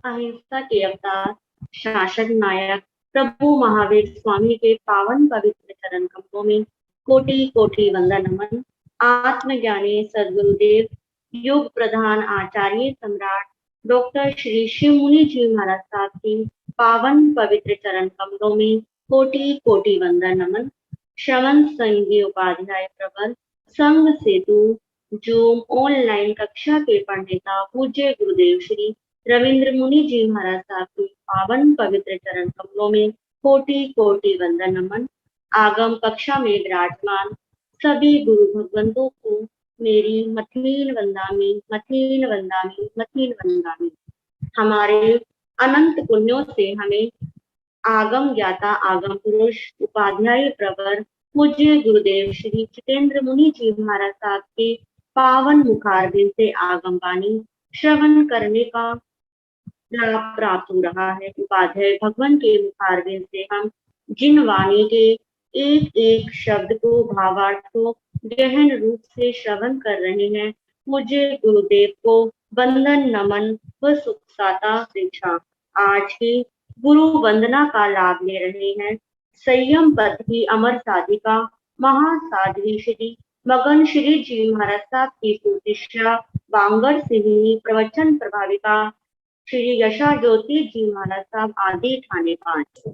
अहिंसा के अवतार शासक नायक प्रभु महावीर स्वामी के पावन पवित्र चरण कमलों में कोटि कोटि वंदन नमन। आत्मज्ञानी सदगुरुदेव युग प्रधान आचार्य सम्राट डॉक्टर श्री शिव मुनि जी महाराज साहब की पावन पवित्र चरण कमलों में कोटि कोटि वंदन नमन। श्रवण संघी उपाध्याय प्रबल संघ सेतु जूम ऑनलाइन कक्षा के पंडिता पूज्य गुरुदेव श्री रविंद्र मुनि जी महाराज साहब की पावन पवित्र चरण कमलों में कोटि कोटि वंदन नमन। आगम कक्षा में विराजमान सभी गुरु भगवंतों को मेरी मथीन वंदामी मथीन वंदामी मथीन वंदामी। हमारे अनंत पुण्यों से हमें आगम ज्ञाता आगम पुरुष उपाध्याय प्रवर पूज्य गुरुदेव श्री जितेंद्र मुनि जी महाराज साहब के पावन मुखारबिंद से आगम वाणी श्रवण करने का लाभ प्राप्त हो रहा है। उपाध्याय भगवान के मुखारबिंद से हम जिन वाणी के एक एक शब्द को भावार्थ को गहन रूप से श्रवण कर रहे हैं, मुझे गुरुदेव को वंदन नमन व सुख साता दीक्षा। आज की गुरु वंदना का लाभ ले रहे हैं संयम पथ की अमर साधिका महासाध्वी श्री मगन श्री जी महाराज साहब की सुशिष्या बांगर सिंह प्रवचन प्रभाविका श्री यशा ज्योति जी महाराज साहब आदि ठाणे 5।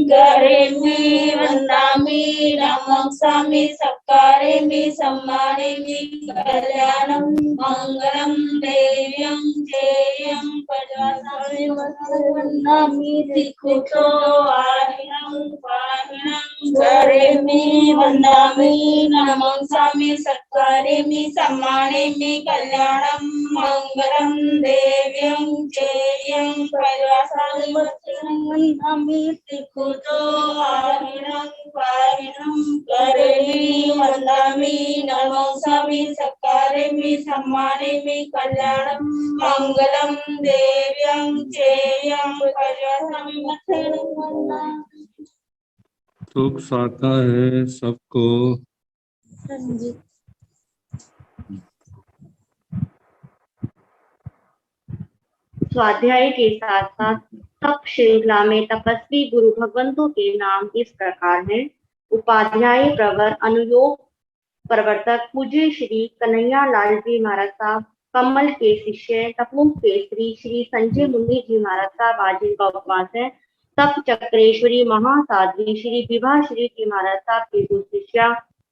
करेमि वंदामि नमस्सामि सत्कारेमि सम्मानेमि कल्याणं मंगलं देव्यं जयं प्रजासामि वंदामि दिक्खुतो आहिनं पाहिनं करेमि वंदामि नमस्सामि सत्कारेमि सम्मानेमि कल्याणं मंगलं देव्यं जयं प्रजासामि वंदामि दिक्खुतो आहिनं पाहिनं करेमि वंदामि नमस्सामि सत्कारेमि सम्मानेमि कल्याणं मंगलं देव्यं जयं प्रजासामि वंदामि। सुख साता है सबको। स्वाध्याय के साथ साथ तप श्रृंखला में तपस्वी गुरु भगवंतों के नाम इस प्रकार हैं। उपाध्याय प्रवर अनुयोग प्रवर्तक पूज्य श्री कन्हैया लाल जी महाराज साहब, कमल के शिष्य तपो केसरी श्री संजय मुनि जी महाराज साहब आज इनका उपवास है। तप चक्रेश्वरी महासाध्वी श्री विभा श्री जी महाराज साहब की शिष्या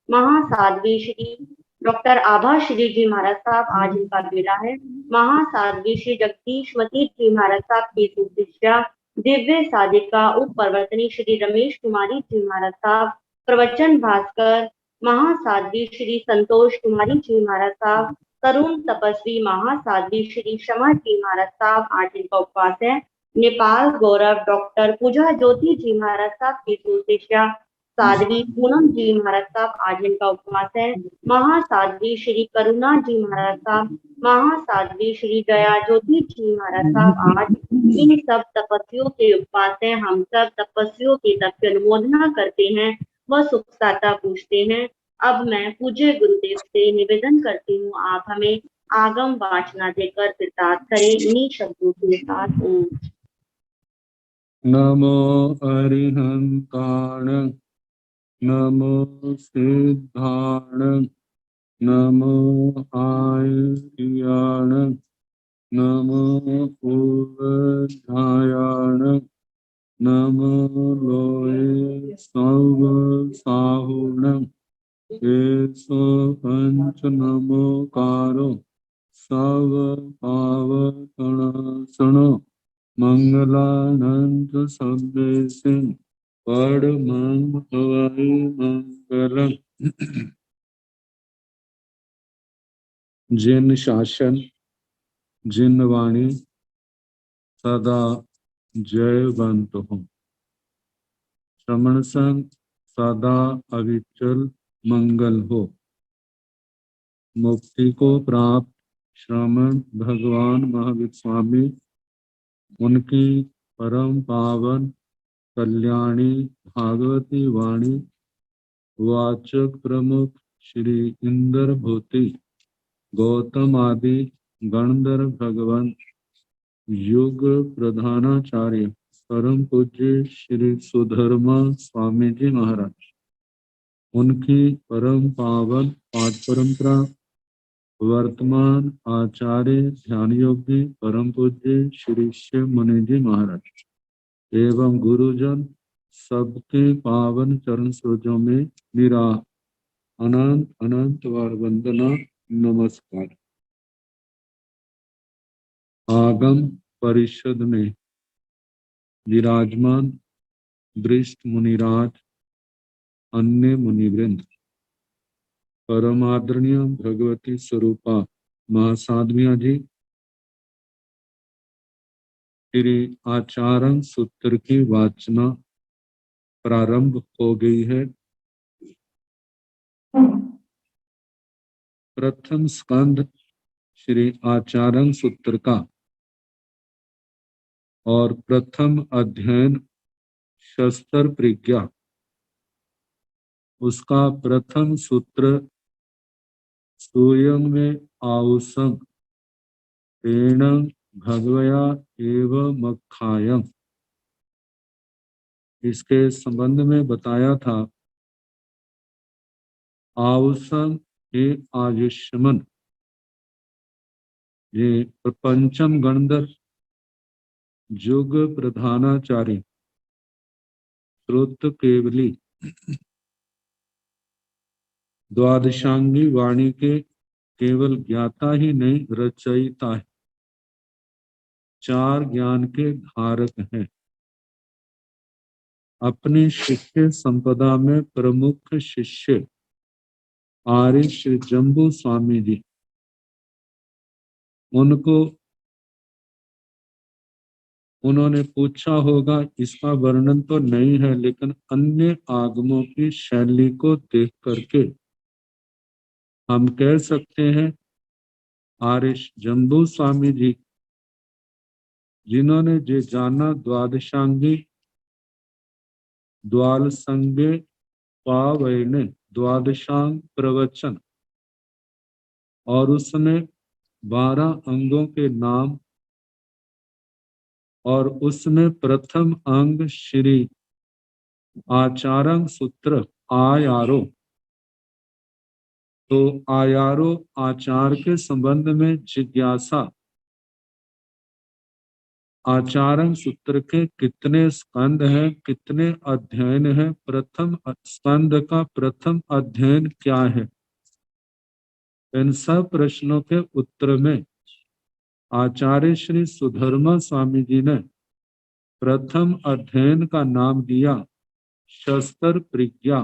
महासाध्वी श्री डॉक्टर आभा श्री जी महाराज साहब आज इनका बेड़ा है। महासाध्वी श्री जगदीशमती जी महाराज साहब की शिष्या दिव्य साधिका उप प्रवर्तनी श्री रमेश कुमारी जी महाराज साहब, प्रवचन भास्कर महासाध्वी श्री संतोष कुमारी जी महाराज साहब, तरुण तपस्वी महासाध्वी श्री शमा जी महाराज साहब आज इनका उपवास है। नेपाल गौरव डॉक्टर पूजा ज्योति जी महाराज साहब की शिष्या साध्वी पूनम जी महाराज साहब आज इनका उपवास है। महासाध्वी श्री करुणा जी महाराज साहब, महासाध्वी श्री दया ज्योति जी महाराज साहब आज इन सब तपस्वियों के उपवास है। हम सब तपस्वियों की तप की अनुमोदना करते हैं व सुख साता पूछते हैं। अब मैं पूज्य गुरुदेव से निवेदन करती हूँ, आप हमें आगम वाचना देकर कृतार्थ करें। इन्हीं शब्दों के साथ ओम नमो अरिहंताण नमो सिद्धाण नमो आयर्याण नमो पूर्वधायाण नमो लोये सव साहुण एसो पंच नमो कारो सव पावतण मंगलानंद संदेश परमं हवै मंगलम्। जिन शासन जिन वाणी सदा जयवंत हो, श्रमण संग सदा अविचल मंगल हो। मुक्ति को प्राप्त श्रमण भगवान महावीर स्वामी, उनकी परम पावन कल्याणी भागवती वाणी वाचक प्रमुख श्री इंद्र भूति गौतम आदि गणधर भगवान युग प्रधानाचार्य परम पूज्य श्री सुधर्मा स्वामी जी महाराज, उनकी परम पावन पाठ परंपरा, वर्तमान आचार्य ध्यान योगी परम पूज्य श्री शिव मुनि जी महाराज एवं गुरुजन सबके पावन चरण सरोजों में मेरा अनंत अनंत बार वंदना नमस्कार। आगम परिषद में विराजमान वरिष्ठ मुनिराज, अन्य मुनिवृंद, परम आदरणीय भगवती स्वरूपा महासाध्विया जी, श्री आचारण सूत्र की वाचना प्रारंभ हो गई है। प्रथम स्कंद श्री आचारण सूत्र का और प्रथम अध्ययन शस्त्र प्रज्ञा, उसका प्रथम सूत्र सूयं में आउसं तेन भगवया एव मखायं, इसके संबंध में बताया था। आउसं ये आयुष्मन, ये प्रपंचम गणधर युग प्रधानाचार्य श्रोत केवली द्वादशांगी वाणी के केवल ज्ञाता ही नहीं, रचयिता है, चार ज्ञान के धारक हैं। अपनी शिष्य संपदा में प्रमुख शिष्य आर्य श्री जम्बू स्वामी जी, उन्होंने पूछा होगा, इसका वर्णन तो नहीं है, लेकिन अन्य आगमों की शैली को देख करके हम कह सकते हैं आर्य जम्बू स्वामी जी, जिन्होंने जे जाना द्वादशांगी द्वाल संगे पावैने द्वादशांग प्रवचन, और उसमें 12 अंगों के नाम, और उसमें प्रथम अंग श्री आचारण सूत्र आयारो, तो आयारो आचार के संबंध में जिज्ञासा, आचारण सूत्र के कितने स्कंद हैं, कितने अध्ययन हैं, प्रथम स्कंद का प्रथम अध्ययन क्या है, इन सब प्रश्नों के उत्तर में आचार्य श्री सुधर्मा स्वामी जी ने प्रथम अध्ययन का नाम दिया शस्त्र प्रज्ञा,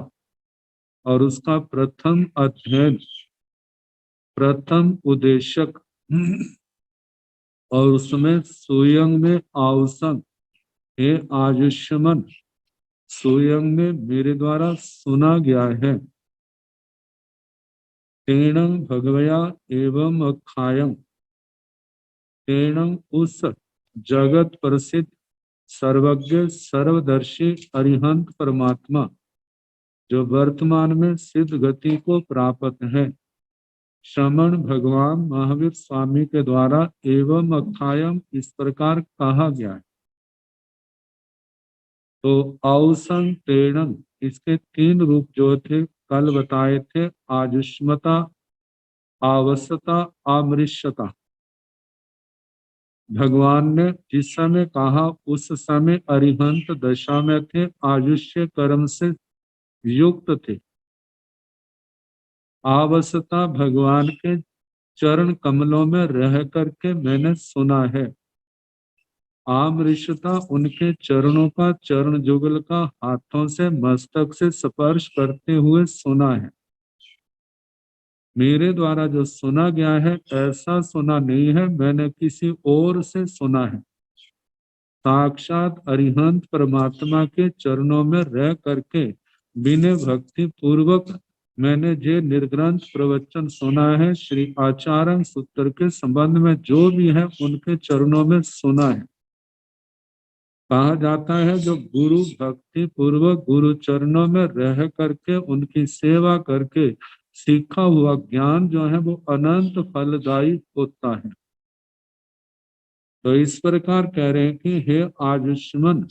और उसका प्रथम अध्ययन, प्रथम उद्देशक, और उसमें सूयं में आउसंग हे आयुष्मन, सूयं में मेरे द्वारा सुना गया है, तेणं भगवया एवं अखायं, तेणं उस जगत प्रसिद्ध सर्वज्ञ सर्वदर्शी अरिहंत परमात्मा जो वर्तमान में सिद्ध गति को प्राप्त है, श्रमण भगवान महावीर स्वामी के द्वारा एवं अखायम इस प्रकार कहा गया है। तो औसं तेणं, इसके 3 रूप जो थे कल बताए थे, आजुष्मता, आवसता, आमृष्यता। भगवान ने जिस समय कहा उस समय अरिहंत दशा में थे, आयुष्य कर्म से युक्त थे। आवसता, भगवान के चरण कमलों में रह करके मैंने सुना है। आमृषता, उनके चरणों का चरण जुगल का हाथों से मस्तक से स्पर्श करते हुए सुना है। मेरे द्वारा जो सुना गया है ऐसा सुना नहीं है, मैंने किसी और से सुना है। साक्षात अरिहंत परमात्मा के चरणों में रह करके बिना भक्ति पूर्वक मैंने जे निर्ग्रंथ प्रवचन सुना है, श्री आचारण सूत्र के संबंध में जो भी है उनके चरणों में सुना है। कहा जाता है जो गुरु भक्ति पूर्वक गुरु चरणों में रह करके उनकी सेवा करके सीखा हुआ ज्ञान जो है वो अनंत फलदायी होता है। तो इस प्रकार कह रहे हैं कि हे आयुष्मान,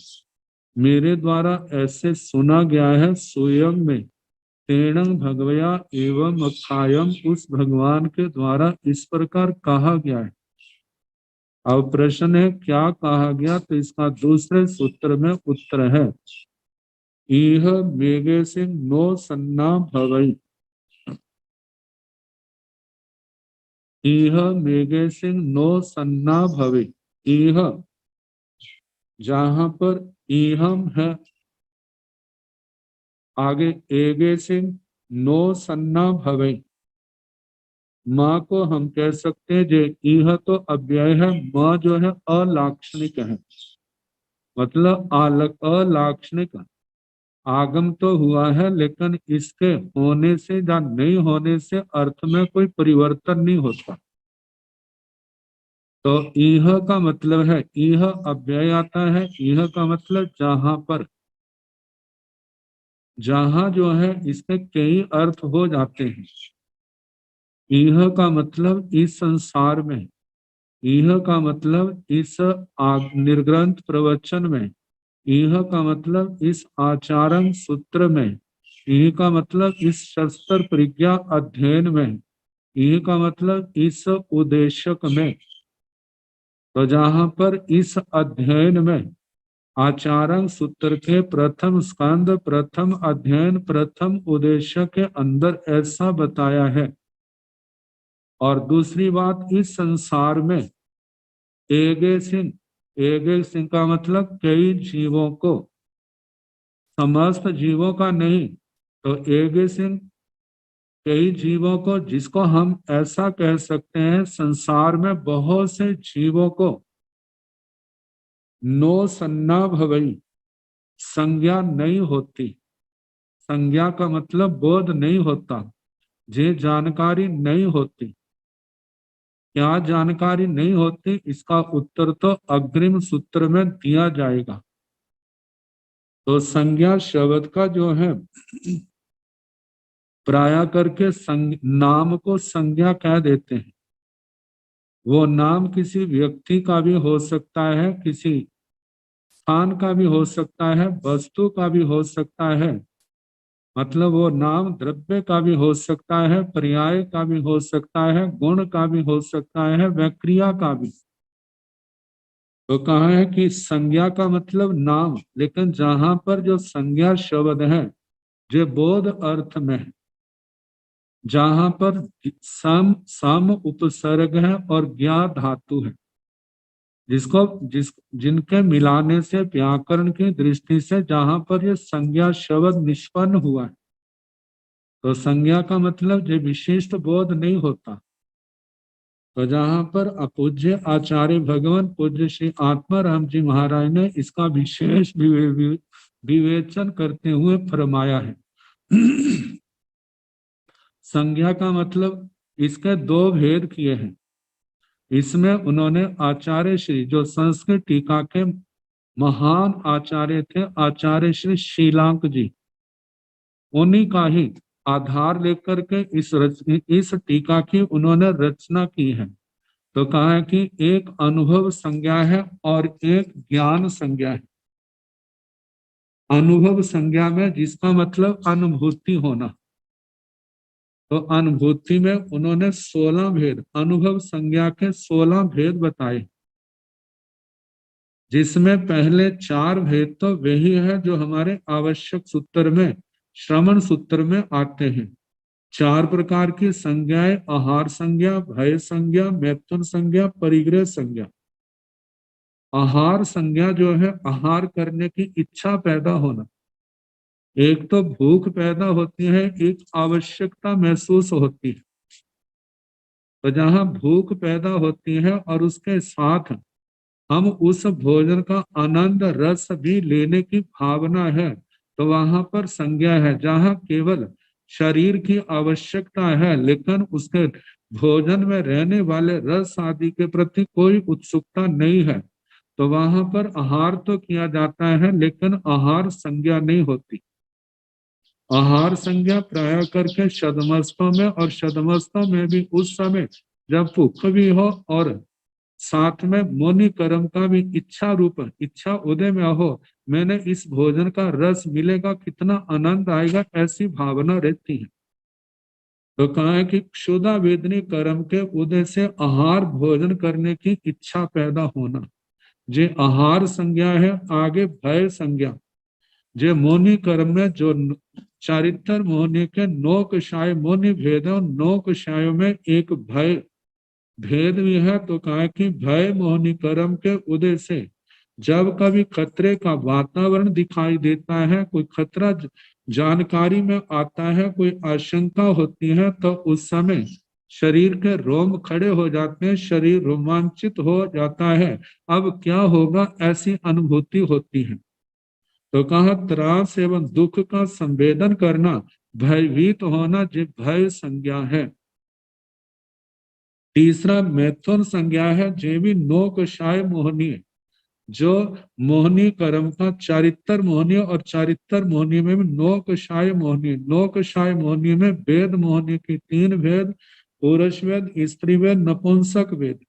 मेरे द्वारा ऐसे सुना गया है स्वयं में तेणं भगवया एवं अखायम, उस भगवान के द्वारा इस प्रकार कहा गया है। अब प्रश्न है क्या कहा गया, तो इसका दूसरे सूत्र में उत्तर है इह मेघे से नो सन्ना भवई, इह मेघे से नो सन्ना भवे। इह जहां पर इहम है, आगे एगे से नो सन्ना भवे, माँ को हम कह सकते हैं जे इह तो अव्यय है, माँ जो है अलाक्षणिक है, मतलब अलाक्षणिक आगम तो हुआ है, लेकिन इसके होने से या नहीं होने से अर्थ में कोई परिवर्तन नहीं होता। तो इह का मतलब है, इह अव्यय आता है, इह का मतलब जहां पर, जहां जो है इसके कई अर्थ हो जाते हैं। इह का मतलब इस संसार में, इह का मतलब इस निर्ग्रंथ प्रवचन में, इह का मतलब इस आचारण सूत्र में, इह का मतलब इस शस्त्र प्रज्ञा अध्ययन में, इह का मतलब इस उद्देश्यक में। तो जहां पर इस अध्ययन में आचारण सूत्र के प्रथम स्कंद, प्रथम अध्ययन, प्रथम उद्देश्य के अंदर ऐसा बताया है, और दूसरी बात इस संसार में एगे सिंह का मतलब कई जीवों को, समस्त जीवों का नहीं, तो एगे सिंह कई जीवों को, जिसको हम ऐसा कह सकते हैं संसार में बहुत से जीवों को नो सन्ना भवई, संज्ञा नहीं होती। संज्ञा का मतलब बोध नहीं होता, जे जानकारी नहीं होती। क्या जानकारी नहीं होती, इसका उत्तर तो अग्रिम सूत्र में दिया जाएगा। तो संज्ञा शब्द का जो है प्राय करके नाम को संज्ञा कह देते हैं। वो नाम किसी व्यक्ति का भी हो सकता है, किसी स्थान का भी हो सकता है, वस्तु का भी हो सकता है, मतलब वो नाम द्रव्य का भी हो सकता है, पर्याय का भी हो सकता है, गुण का भी हो सकता है, व क्रिया का भी। तो कहा है कि संज्ञा का मतलब नाम, लेकिन जहां पर जो संज्ञा शब्द है जो बोध अर्थ में है, जहां पर सम उपसर्ग है और ज्ञा धातु है, जिनके मिलाने से व्याकरण की दृष्टि से जहां पर ये संज्ञा शब्द निष्पन्न हुआ है, तो संज्ञा का मतलब जो विशिष्ट बोध नहीं होता। तो जहां पर अपूज्य आचार्य भगवान पूज्य श्री आत्माराम जी महाराज ने इसका विशेष विवेचन करते हुए फरमाया है। संज्ञा का मतलब इसके दो भेद किए हैं। इसमें उन्होंने आचार्य श्री, जो संस्कृत टीका के महान आचार्य थे, आचार्य श्री शीलांक जी, उन्हीं का ही आधार लेकर के इस टीका की उन्होंने रचना की है। तो कहा है कि एक अनुभव संज्ञा है और एक ज्ञान संज्ञा है। अनुभव संज्ञा में जिसका मतलब अनुभूति होना, तो अनुभूति में उन्होंने 16 भेद, अनुभव संज्ञा के 16 भेद बताए, जिसमें पहले 4 भेद तो वही है जो हमारे आवश्यक सूत्र में, श्रवण सूत्र में आते हैं। 4 प्रकार की संज्ञाएं, आहार संज्ञा, भय संज्ञा, मैथुन संज्ञा, परिग्रह संज्ञा। आहार संज्ञा जो है आहार करने की इच्छा पैदा होना, एक तो भूख पैदा होती है, एक आवश्यकता महसूस होती है। तो जहां भूख पैदा होती है और उसके साथ हम उस भोजन का आनंद रस भी लेने की भावना है, तो वहां पर संज्ञा है। जहां केवल शरीर की आवश्यकता है लेकिन उसके भोजन में रहने वाले रस आदि के प्रति कोई उत्सुकता नहीं है, तो वहां पर आहार तो किया जाता है लेकिन आहार संज्ञा नहीं होती। आहार संज्ञा प्राय करके शदमस्तों में, और शदमस्तों में भी उस समय जब भूख भी हो और साथ में मोनि कर्म का भी इच्छा रूप इच्छा उदय में हो, मैंने इस भोजन का रस मिलेगा, कितना आनंद आएगा, ऐसी भावना रहती है। तो कहा है कि क्षुधा वेदनी कर्म के उदय से आहार भोजन करने की इच्छा पैदा होना, जे आहार संज्ञा है। आगे भय संज्ञा, जे मोनि कर्म में जो चारित्र मोनि के नौ कषाय मोनि भेद, नौ कषायों में एक भय भेद भी है। तो कहा कि भय मोहिनी कर्म के उदय से जब कभी खतरे का वातावरण दिखाई देता है, कोई खतरा जानकारी में आता है, कोई आशंका होती है, तो उस समय शरीर के रोम खड़े हो जाते हैं, शरीर रोमांचित हो जाता है। अब क्या होगा, ऐसी अनुभूति होती है। तो कहा त्रास एवं दुख का संवेदन करना, भयभीत होना, जो भय संज्ञा है। तीसरा मैथुन संज्ञा है, जे भी नौ कषाय मोहनी, जो मोहनी कर्म का चारित्र मोहनी, और चारित्र मोहनी में भी नौ कषाय मोहनी। नौ कषाय मोहनी में वेद मोहनी की 3 भेद, पुरुष वेद, स्त्री वेद, नपुंसक वेद।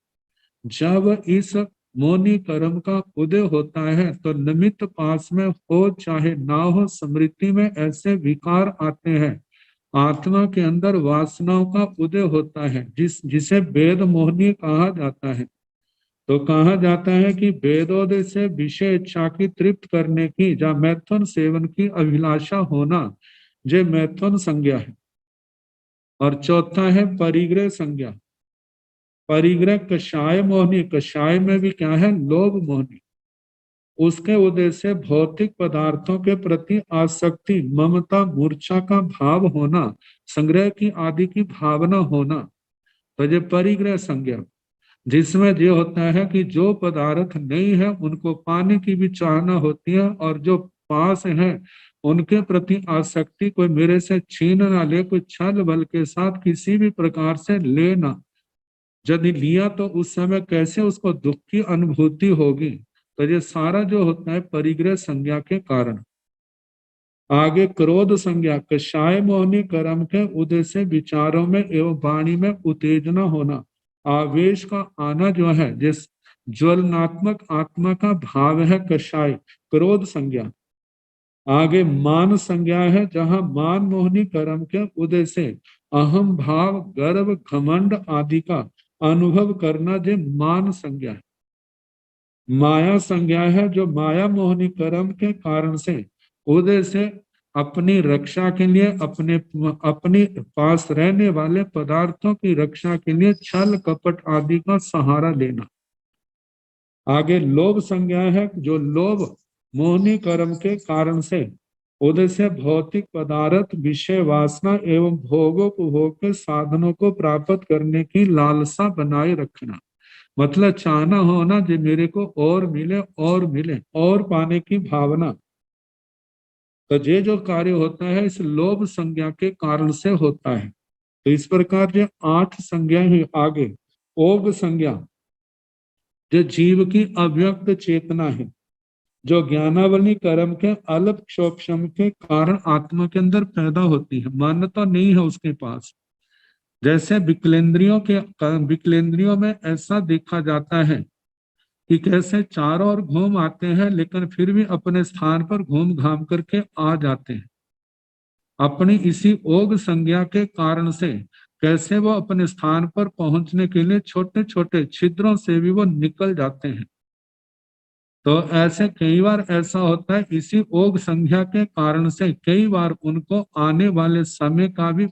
जब इस मोहनी कर्म का उदय होता है तो निमित्त पास में हो चाहे ना हो, स्मृति में ऐसे विकार आते हैं, आत्मा के अंदर वासनाओं का उदय होता है, जिसे वेद मोहनी कहा जाता है। तो कहा जाता है कि वेदोदय से विषय इच्छा की तृप्त करने की या मैथुन सेवन की अभिलाषा होना, जो मैथुन संज्ञा है। और चौथा है परिग्रह संज्ञा। परिग्रह कषाय मोहनी, कषाय में भी क्या है, लोभ मोहनी। उसके उदय से भौतिक पदार्थों के प्रति आसक्ति, ममता, मूर्छा का भाव होना, संग्रह की आदि की भावना होना। तो ये परिग्रह संज्ञा, जिसमें ये होता है कि जो पदार्थ नहीं है उनको पाने की भी चाहना होती है, और जो पास है उनके प्रति आसक्ति, कोई मेरे से छीन ना ले, कोई छल बल के साथ किसी भी प्रकार से लेना, यदि लिया तो उस समय कैसे उसको दुख की अनुभूति होगी। तो ये सारा जो होता है परिग्रह संज्ञा के कारण। आगे क्रोध संज्ञा, कषाय मोहनी कर्म के उदय से विचारों में एवं वाणी में उत्तेजना होना, आवेश का आना, जो है जिस ज्वलनात्मक आत्मा का भाव है कषाय, क्रोध संज्ञा। आगे मान संज्ञा है, जहां मान मोहनी कर्म के उदय से अहम भाव, गर्व, घमंड आदि का अनुभव करना, जो मान संज्ञा है। माया संज्ञा है, जो माया मोहनी कर्म के कारण से उदय से अपनी रक्षा के लिए, अपने पास रहने वाले पदार्थों की रक्षा के लिए छल कपट आदि का सहारा लेना। आगे लोभ संज्ञा है, जो लोभ मोहनी कर्म के कारण से उदय से भौतिक पदार्थ, विषय वासना एवं भोगोपभोग के साधनों को प्राप्त करने की लालसा बनाए रखना, मतलब चाहना होना जो मेरे को और मिले और मिले, और पाने की भावना। तो ये जो कार्य होता है इस लोभ संज्ञा के कारण से होता है। तो इस प्रकार ये 8 संज्ञा ही। आगे ओग संज्ञा, जो जीव की अव्यक्त चेतना है, जो ज्ञानावली कर्म के अल्प क्षोभम के कारण आत्मा के अंदर पैदा होती है, मान्यता नहीं है उसके पास। जैसे विकलेंद्रियों में ऐसा देखा जाता है कि कैसे चारों ओर घूम आते हैं, लेकिन फिर भी अपने स्थान पर घूम घाम करके आ जाते हैं। अपनी इसी ओग संज्ञा के कारण से कैसे वो अपने स्थान पर पहुंचने के लिए छोटे छोटे छिद्रों से भी वो निकल जाते हैं। तो ऐसे कई बार ऐसा होता है, इसी ओग संज्ञा के कारण से कई बार उनको आने वाले समय का भी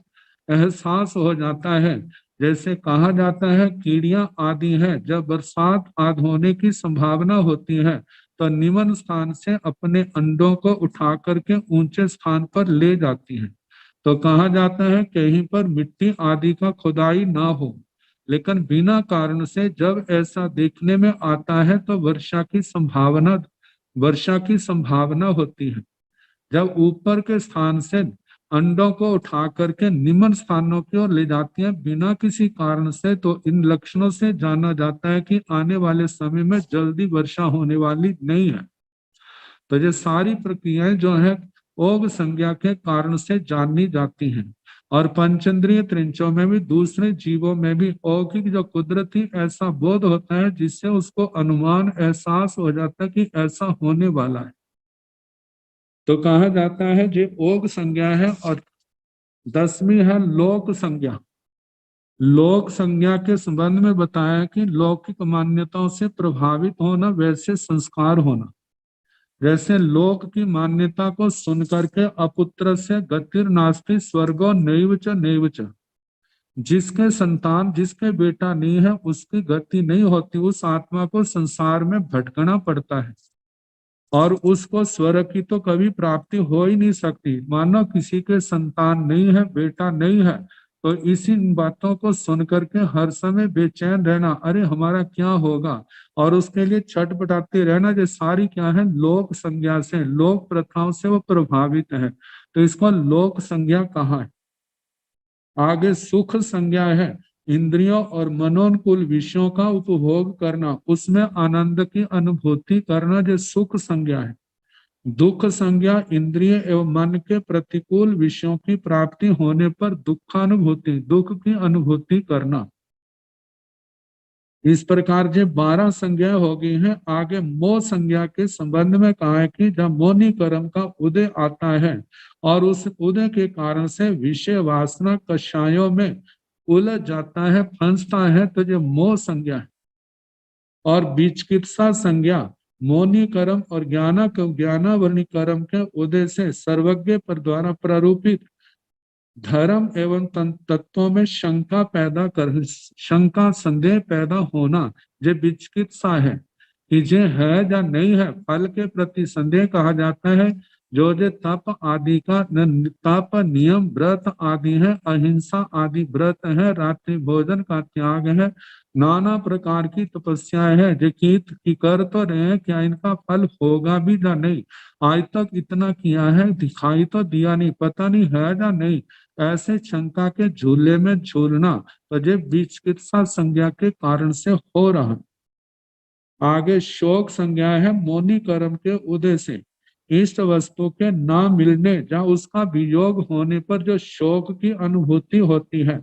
एहसास हो जाता है। जैसे कहा जाता है कीड़ियां आदि है, जब बरसात आदि होने की संभावना होती है तो निम्न स्थान से अपने अंडों को उठा करके ऊंचे स्थान पर ले जाती है। तो कहा जाता है कहीं पर मिट्टी आदि का खुदाई ना हो, लेकिन बिना कारण से जब ऐसा देखने में आता है तो वर्षा की संभावना होती है। जब ऊपर के स्थान से अंडों को उठा करके निम्न स्थानों की ओर ले जाती है बिना किसी कारण से, तो इन लक्षणों से जाना जाता है कि आने वाले समय में जल्दी वर्षा होने वाली नहीं है। तो ये सारी प्रक्रियाएं जो है ओग संज्ञा के कारण से जानी जाती हैं। और पंचेंद्रिय त्रिंचों में भी, दूसरे जीवों में भी औकिक जो कुदरती ऐसा बोध होता है जिससे उसको अनुमान एहसास हो जाता है कि ऐसा होने वाला है, तो कहा जाता है जो ओग संज्ञा है। और 10वीं है लोक संज्ञा। लोक संज्ञा के संबंध में बताया कि लौकिक मान्यताओं से प्रभावित होना, वैसे संस्कार होना। जैसे लोक की मान्यता को सुन करके अपुत्र से गतिर्नास्ति स्वर्गो नैव च नैव च, जिसके संतान, जिसके बेटा नहीं है उसकी गति नहीं होती, उस आत्मा को संसार में भटकना पड़ता है और उसको स्वर्ग की तो कभी प्राप्ति हो ही नहीं सकती। मानो किसी के संतान नहीं है, बेटा नहीं है, तो इसी बातों को सुन करके हर समय बेचैन रहना, अरे हमारा क्या होगा, और उसके लिए छटपटाते रहना, जो सारी क्या है, लोक संज्ञा से, लोक प्रथाओं से वो प्रभावित है, तो इसको लोक संज्ञा कहा है। आगे सुख संज्ञा है, इंद्रियों और मनोनुकूल विषयों का उपभोग करना, उसमें आनंद की अनुभूति करना, जो सुख संज्ञा है। दुख संज्ञा, इंद्रिय एवं मन के प्रतिकूल विषयों की प्राप्ति होने पर दुखानुभूति, दुख की अनुभूति करना। इस प्रकार जो 12 संज्ञा हो गई हैं। आगे मोह संज्ञा के संबंध में कहा है कि जब मोनी कर्म का उदय आता है और उस उदय के कारण से विषय वासना कषायों में उलझ जाता है, फंसता है, तो जो मोह संज्ञा है। और विचिकित्सा संज्ञा, मोनी कर्म और ज्ञानावरणी कर्म के उदय से सर्वज्ञ पर द्वारा प्रारूपित धर्म एवं तत्वों में शंका पैदा कर, शंका संदेह पैदा होना, ये विचिकित्सा है कि जे है या नहीं है, फल के प्रति संदेह कहा जाता है। जो तप आदि का तप, नियम, व्रत आदि है, अहिंसा आदि व्रत है, रात्रि भोजन का त्याग है, नाना प्रकार की तपस्याएं है, जो की कर तो रहे हैं, क्या इनका फल होगा भी या नहीं, आज तक इतना किया है, दिखाई तो दिया नहीं, पता नहीं है या नहीं, ऐसे शंका के झूले में झूलना, तो ये विचिकित्सा संज्ञा के कारण से हो रहा है। आगे शोक संज्ञा है, मोनी कर्म के उदय से इष्ट वस्तु के ना मिलने या उसका वियोग होने पर जो शोक की अनुभूति होती है,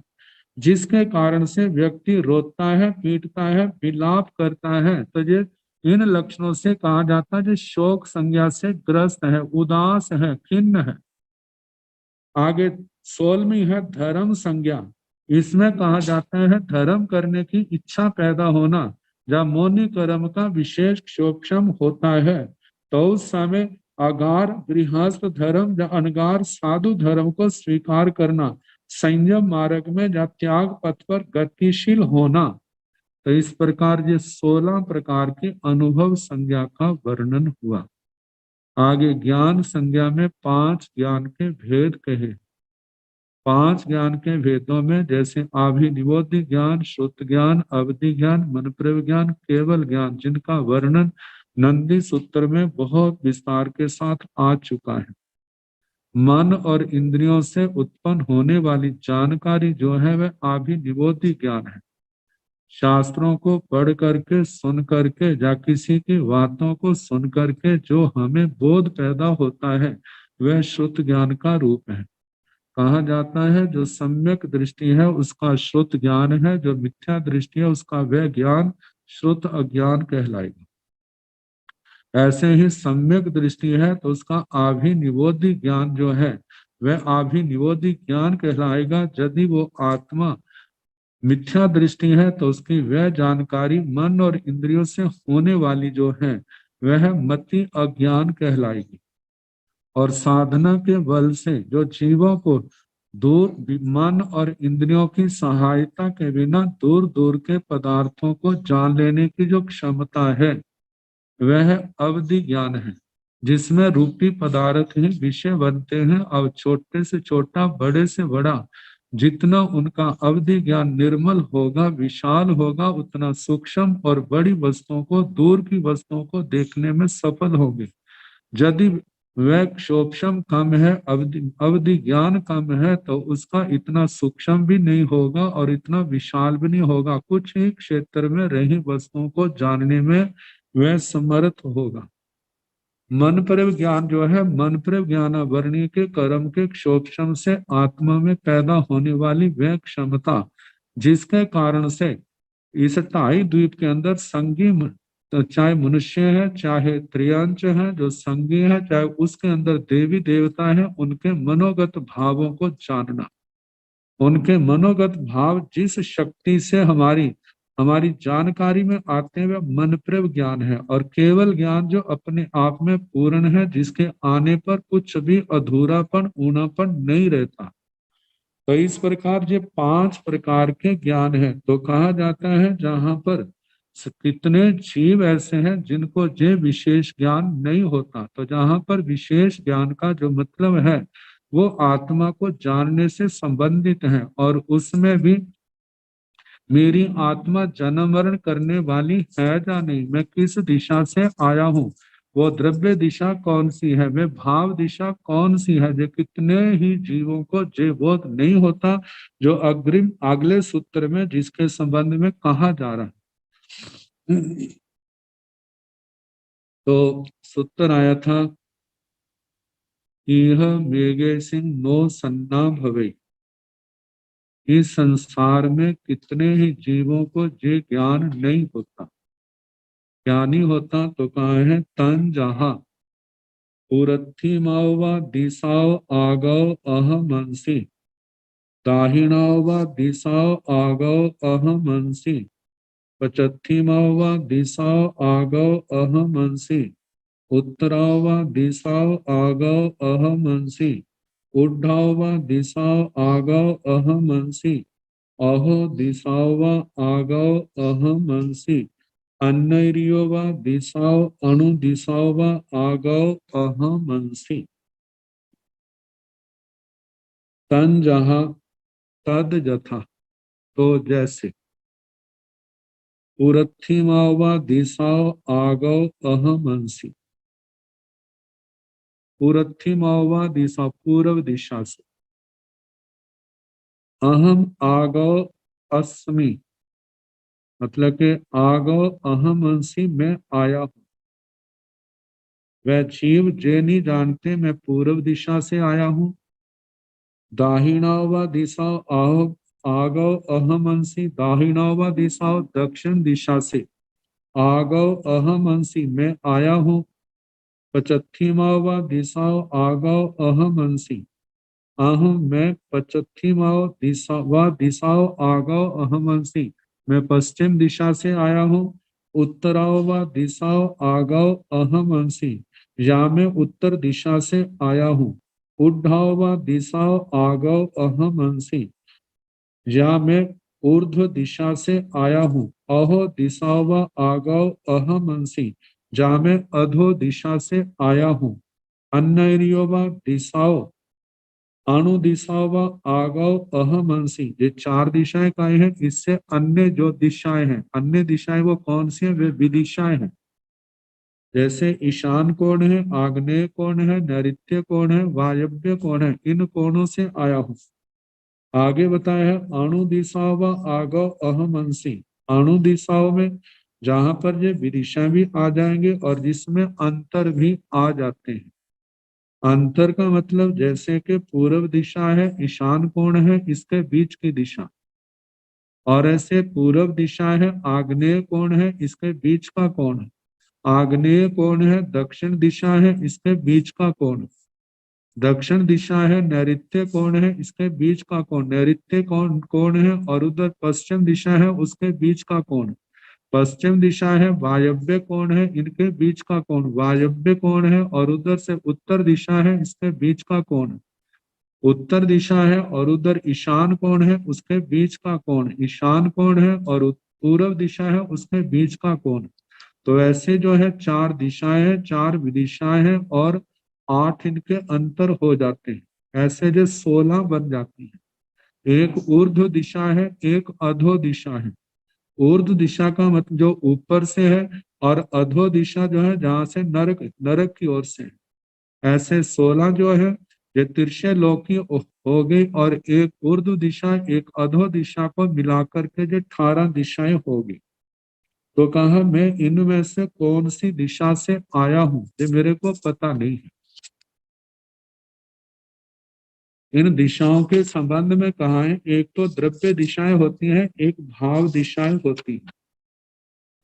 जिसके कारण से व्यक्ति रोता है, पीटता है, विलाप करता है, तो ये इन लक्षणों से कहा जाता है जो शोक संज्ञा से ग्रस्त है, उदास है, खिन्न है। आगे 16वीं है धर्म संज्ञा। इसमें कहा जाता है धर्म करने की इच्छा पैदा होना, जब मोनी कर्म का विशेष क्षोभम होता है, तो उस समय अगार गृहस्थ धर्म या अनगार साधु धर्म को स्वीकार करना, संयम मार्ग में या त्याग पथ पर गतिशील होना। तो इस प्रकार ये 16 प्रकार के अनुभव संज्ञा का वर्णन हुआ। आगे ज्ञान संज्ञा में 5 ज्ञान के भेद कहे। 5 ज्ञान के भेदों में जैसे आभिनिवोधि ज्ञान, श्रुत ज्ञान, अवधि ज्ञान, मनप्रव ज्ञान, केवल ज्ञान, जिनका वर्णन नंदी सूत्र में बहुत विस्तार के साथ आ चुका है। मन और इंद्रियों से उत्पन्न होने वाली जानकारी जो है वह आभिनिवोधि ज्ञान है। शास्त्रों को पढ़ करके, सुन करके या किसी की बातों को सुन करके जो हमें बोध पैदा होता है, वह श्रुत ज्ञान का रूप है। कहा जाता है जो सम्यक दृष्टि है उसका श्रुत ज्ञान है, जो मिथ्या दृष्टि है उसका वह ज्ञान श्रुत अज्ञान कहलाएगा। ऐसे ही सम्यक दृष्टि है तो उसका आभिनिवोधि ज्ञान जो है वह आभिनिवोधि ज्ञान कहलाएगा। यदि वो आत्मा मिथ्या दृष्टि है तो उसकी वह जानकारी मन और इंद्रियों से होने वाली जो है वह मति अज्ञान कहलाएगी। और साधना के बल से जो जीवों को दूर, मन और इंद्रियों की सहायता के बिना दूर दूर के पदार्थों को जान लेने की जो क्षमता है वह अवधि ज्ञान है, जिसमें रूपी पदार्थ ही विषय बनते हैं। और छोटे से छोटा, बड़े से बड़ा, जितना उनका अवधि ज्ञान निर्मल होगा, विशाल होगा, उतना सूक्ष्म और बड़ी वस्तुओं को, दूर की वस्तुओं को देखने में सफल होंगे। यदि वह सूक्ष्म कम है, अवधि ज्ञान कम है, तो उसका इतना सूक्ष्म भी नहीं होगा और इतना विशाल भी नहीं होगा। कुछ ही क्षेत्र में रही वस्तुओं को जानने में वह समर्थ होगा। मन पर ज्ञान जो है, मन पर ज्ञान वर्णीय के कर्म के क्षोभशम से आत्मा में पैदा होने वाली वह क्षमता जिसके कारण से इस ताई द्वीप के अंदर संगी तो चाहे मनुष्य है चाहे त्रियांश है जो संगी है, चाहे उसके अंदर देवी देवता है, उनके मनोगत भावों को जानना, उनके मनोगत भाव जिस शक्ति से हमारी हमारी जानकारी में आते हैं वह मन पर ज्ञान है, और केवल ज्ञान जो अपने आप में पूर्ण है, जिसके आने पर कुछ भी अधूरापन ऊनापन नहीं रहता। तो इस प्रकार ये 5 प्रकार के ज्ञान है। तो कहा जाता है जहां पर कितने जीव ऐसे हैं जिनको ये विशेष ज्ञान नहीं होता, तो जहां पर विशेष ज्ञान का जो मतलब है वो आत्मा को जानने से संबंधित है, और उसमें भी मेरी आत्मा जन्म मरण करने वाली है या नहीं, मैं किस दिशा से आया हूँ, वो द्रव्य दिशा कौन सी है, वे भाव दिशा कौन सी है, जो कितने ही जीवों को जे बोध नहीं होता, जो अग्रिम अगले सूत्र में जिसके संबंध में कहा जा रहा है। तो सूत्र आया था, यह मेघे सिंह नो सन्ना भवे, इस संसार में कितने ही जीवों को ये ज्ञान नहीं होता, ज्ञानी होता तो कहा है तन जहा पुरथी माओवा दिशाओ आगव अहमंसी, दाहिणावा दिशाओ आगव अहमंसी, पचत्थी माओवा दिशाओ आगव अहमंसी, उत्तरावा दिशाओ आगव अहमंसी, उड्ढावा दिशाओ आगव अहमंसी, अहो दिशावा आगव अहमंसी, अन्नैर्यो वा दिशाओ अणु दिशाओ वा आगव अहमंसी। तन जहा तद जथा, तो जैसे, पुरथिमा वा दिशाओ आगव अहमंसी, पुरथिमा वा दिशा पूर्व दिशा से, अहम आगव अस्मि, मतलब के आगव अहमंसी में आया हूं। वह जीव जे नहीं जानते मैं पूर्व दिशा से आया हूं। दाहिना व दिशा आगव अहमंसी, दाहिना व दिशा दक्षिण दिशा से आगव अहमंसी में आया हूं। पचत्थीमा व दिशा आगव अहमंसी, अहम मैं पचत्थीमा दिशा व दिशाओ आगव अहमंसी, मैं पश्चिम दिशा से आया हूँ। उत्तराओ व दिशाओ आगव अहमंसी, या मैं उत्तर दिशा से आया हूँ। उड्ढाओ व दिशाओ आगव अहमंसी, या मैं ऊर्ध्व दिशा से आया हूँ। अहो दिशाओ व आगव अहमंसी, जा मैं अधो दिशा से आया हूँ। अन्नैर्यो व दिशाओ अणु दिशा व आगव अहमंसी, ये 4 दिशाएं काय हैं, इससे अन्य जो दिशाएं हैं, अन्य दिशाएं वो कौन सी हैं, वे विदिशाएं हैं। जैसे ईशान कोण है, आग्नेय कोण है, नैऋत्य कोण है, वायव्य कोण है, इन कोणों से आया हूँ। आगे बताया है अणु दिशा व आगव अहमंसी, अणु दिशाओं में जहां पर ये विदिशा भी आ जाएंगे और जिसमें अंतर भी आ जाते हैं। अंतर का मतलब जैसे कि पूर्व दिशा है, ईशान कोण है, इसके बीच की दिशा, और ऐसे पूर्व दिशा है, आग्नेय कोण है, इसके बीच का कोण है। आग्नेय कोण है, दक्षिण दिशा है, इसके बीच का कोण, दक्षिण दिशा है, नैऋत्य कोण है, इसके बीच का कोण, नैऋत्य कोण है, और उधर पश्चिम दिशा है, उसके बीच का कोण, पश्चिम दिशा है, वायव्य कोण है, इनके बीच का कोण, वायव्य कोण है, और उधर से उत्तर दिशा है, इसके बीच का कोण, उत्तर दिशा है, और उधर ईशान कोण है, उसके बीच का कोण, ईशान कोण है, और पूर्व दिशा है, उसके बीच का कोण। तो ऐसे जो है 4 दिशाएं हैं, 4 विदिशाएं हैं, और 8 इनके अंतर हो जाते हैं। ऐसे जो 16 बन जाती है। एक ऊर्ध्व दिशा है, एक अधो दिशा है। ऊर्ध्व दिशा का मतलब जो ऊपर से है, और अधो दिशा जो है जहां से नरक नरक की ओर से है। ऐसे 16 जो है ये तिरछे लोकी हो गई, और एक ऊर्ध्व दिशा एक अधो दिशा को मिलाकर के जो 18 दिशाएं होगी। तो कहा मैं इनमें से कौन सी दिशा से आया हूं ये मेरे को पता नहीं है। इन दिशाओं के संबंध में कहा है, एक तो द्रव्य दिशाएं होती हैं, एक भाव दिशाएं होती हैं।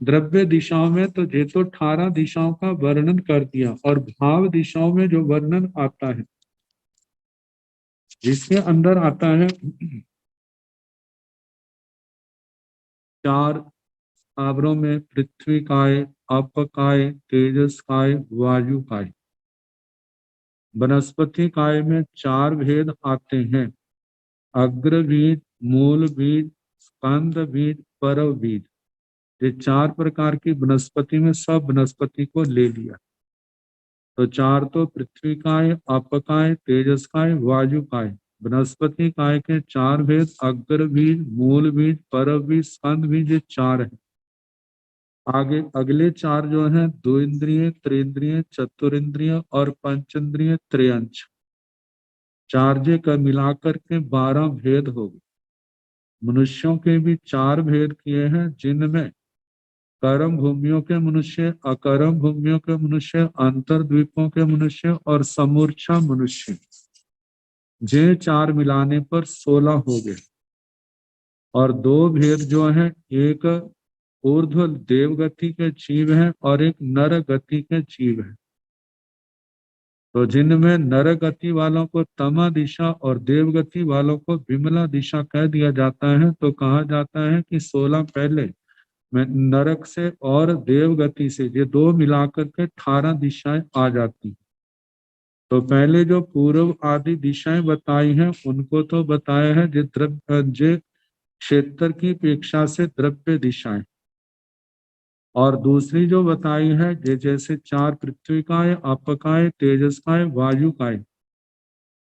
द्रव्य दिशाओं में तो ये तो 18 दिशाओं का वर्णन कर दिया, और भाव दिशाओं में जो वर्णन आता है, जिसके अंदर आता है 4 स्थावरों में पृथ्वी काय, अप काय, तेजस काय, वायु काय। वनस्पति काय में 4 भेद आते हैं, अग्र बीज, मूल बीज, स्कंद बीज, परव बीज। ये 4 प्रकार की वनस्पति में सब वनस्पति को ले लिया। तो 4 तो पृथ्वी काय, अप काय, तेजस काय, वायु काय। वनस्पति काय के 4 भेद, अग्र बीज, मूल बीज, परव बीज, स्कंद बीज, ये 4 है। आगे अगले 4 जो हैं, 2 इंद्रिय, त्रिंद्रिय, चतुरिंद्रिय और पंचेंद्रिय त्रयंच। 4 जे का मिलाकर के 12 भेद हो गए। मनुष्यों के भी 4 भेद किए हैं, जिनमें कर्म भूमियों के मनुष्य, अकर्म भूमियों के मनुष्य, अंतर्द्वीपों के मनुष्य और समूर्छा मनुष्य। जे 4 मिलाने पर 16 हो गए। और 2 भेद जो हैं, एक ऊर्ध्व देवगति के जीव हैं और एक नर गति के जीव हैं। तो जिनमें नर गति वालों को तमा दिशा और देवगति वालों को विमला दिशा कह दिया जाता है। तो कहा जाता है कि 16 पहले में नरक से और देवगति से, ये 2 मिलाकर के 18 दिशाएं आ जाती। तो पहले जो पूर्व आदि दिशाएं बताई हैं, उनको तो बताया है जे द्रव्य क्षेत्र की अपेक्षा से द्रव्य दिशाएं। और दूसरी जो बताई है, जैसे 4 पृथ्वी काय, अप काय, तेजस काय, वायु काय।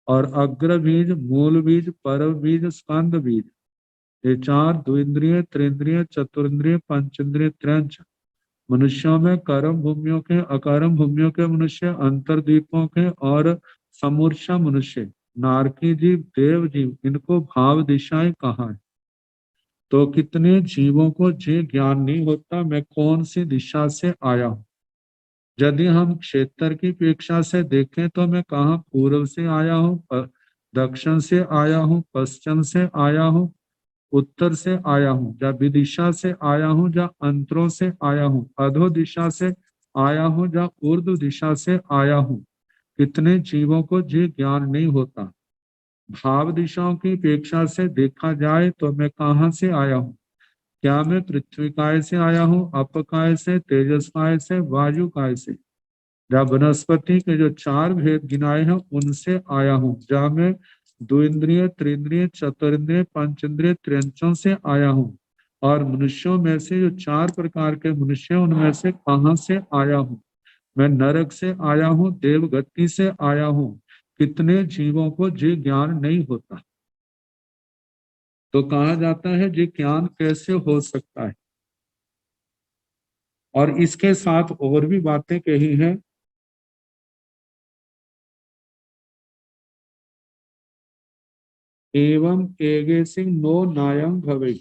और अग्र बीज, मूल बीज, परव बीज, स्कंद बीज। ये 4 द्विंद्रिय, त्रिंद्रिय, चतुरिंद्रिय, पंचेंद्रिय त्रयंच। मनुष्यों में कर्म भूमियों के, अकर्म भूमियों के मनुष्य, अंतर्द्वीपों के और समूर्छा मनुष्य, नारकी जीव, देव जीव, इनको भाव दिशाएं कहा है। तो कितने जीवों को ये ज्ञान नहीं होता मैं कौन सी दिशा से आया हूं। यदि हम क्षेत्र की अपेक्षा से देखें तो मैं कहाँ पूर्व से आया हूँ, दक्षिण से आया हूँ, पश्चिम से आया हूँ, उत्तर से आया हूँ, या विदिशा से आया हूँ, या अंतरों से आया हूँ, अधो दिशा से आया हूँ, या ऊर्ध्व दिशा से आया हूँ। कितने जीवों को ये ज्ञान नहीं होता। भाव दिशाओं की अपेक्षा से देखा जाए तो मैं कहाँ से आया हूँ। क्या मैं पृथ्वी काय से आया हूँ, अप काय से, तेजस काय से, वायु काय से। जहाँ वनस्पति के जो 4 भेद गिनाए हैं उनसे आया हूँ। जहाँ मैं द्विंद्रिय, त्रिंद्रिय, चतुरिंद्रिय, पंचेंद्रिय त्रयंचों से आया हूँ। और मनुष्यों में से जो 4 प्रकार के मनुष्य, उनमें से कहाँ से आया हूँ। मैं नरक से आया हूँ, देवगति से आया हूँ। कितने जीवों को ये ज्ञान नहीं होता। तो कहा जाता है ये ज्ञान कैसे हो सकता है। और इसके साथ और भी बातें कही हैं। एवं एगे सिंह नो नायं भवे।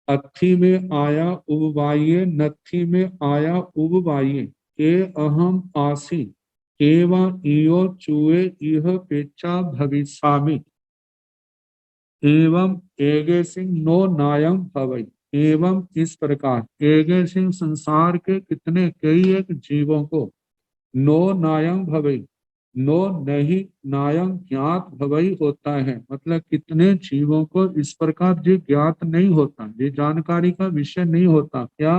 अत्थी में आया उबवाइये, नत्थी में आया उबवाइये। के अहम आसी एवं इयो चुए इह पेचा भविष्यामि। एवं एगे सिंह नो नायं भवई। एवं इस प्रकार एगे सिंह संसार के कितने कई एक जीवों को नो नायं भवई, नो नहीं नायं ज्ञात भवई होता है। मतलब कितने जीवों को इस प्रकार ये ज्ञात नहीं होता, ये जानकारी का विषय नहीं होता। क्या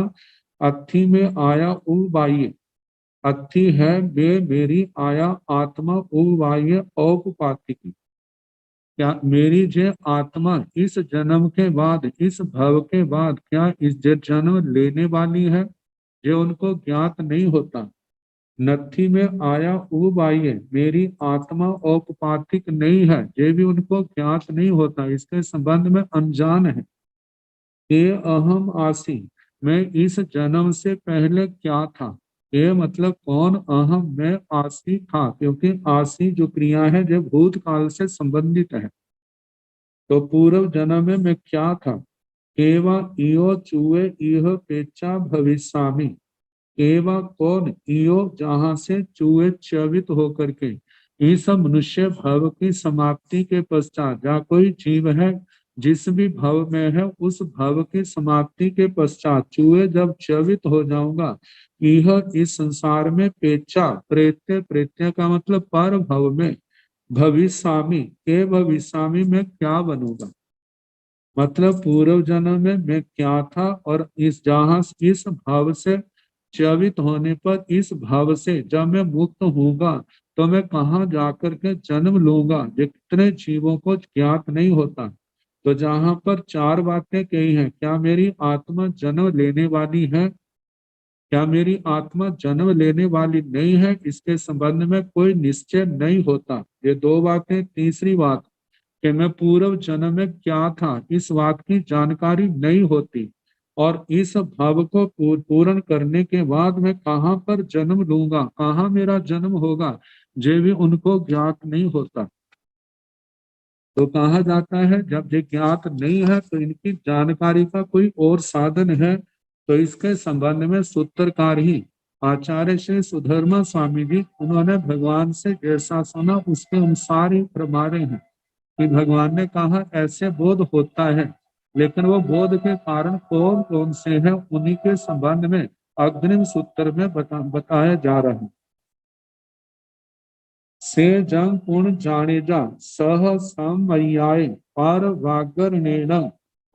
अत्थि में आया उबाइये। अत्थि है वे मेरी आया आत्मा, उबाइये औपपातिकी। क्या मेरी जे आत्मा इस जन्म के बाद, इस भव के बाद, क्या इस जन्म लेने वाली है, जो उनको ज्ञात नहीं होता। नत्थी में आया उबाइये, मेरी आत्मा औपपातिक नहीं है, ये भी उनको ज्ञात नहीं होता, इसके संबंध में अनजान है। ये अहम आसी, मैं इस जन्म से पहले क्या था। ये मतलब कौन, अहम मैं आसी था, क्योंकि आसी जो क्रिया है जो भूतकाल से संबंधित है। तो पूर्व जन्म में मैं क्या था? केवा इयो चूहे इह पेचा भविष्यामि। केवा कौन? इयो जहां से चूहे च्यवित होकर के, इस मनुष्य भव की समाप्ति के पश्चात, जहाँ कोई जीव है जिस भी भव में है, उस भव की समाप्ति के पश्चात चूहे जब च्यवित हो जाऊंगा, यह इस संसार में पेचा प्रेत्य, प्रेत्य का मतलब पर भव में, भविष्यामि के भविष्यामि में क्या बनूंगा, मतलब पूर्व जन्म में मैं क्या था, और इस जहां इस भाव से च्यवित होने पर, इस भाव से जब मैं मुक्त होऊंगा तो मैं कहाँ जाकर के जन्म लूंगा, ये कितने जीवों को ज्ञात नहीं होता। तो जहां पर चार बातें कही हैं, क्या मेरी आत्मा जन्म लेने वाली है, क्या मेरी आत्मा जन्म लेने वाली नहीं है, इसके संबंध में कोई निश्चय नहीं होता। ये दो बातें। तीसरी बात कि मैं पूर्व जन्म में क्या था, इस बात की जानकारी नहीं होती, और इस भाव को पूर्ण करने के बाद मैं कहाँ पर जन्म लूंगा, कहाँ मेरा जन्म होगा, ये भी उनको ज्ञात नहीं होता। तो कहा जाता है जब ये ज्ञात नहीं है तो इनकी जानकारी का कोई और साधन है। तो इसके संबंध में सूत्रकार ही आचार्य श्री सुधर्मा स्वामी जी, उन्होंने भगवान से जैसा सुना उसके अनुसार ही प्रमाणे हैं कि भगवान ने कहा ऐसे बोध होता है, लेकिन वो बोध के कारण कौन कौन से हैं, उन्हीं के संबंध में अग्रिम सूत्र में बताया जा रहा है। से जंग पूर्ण जाने जा सह समयाय पर वागरणेन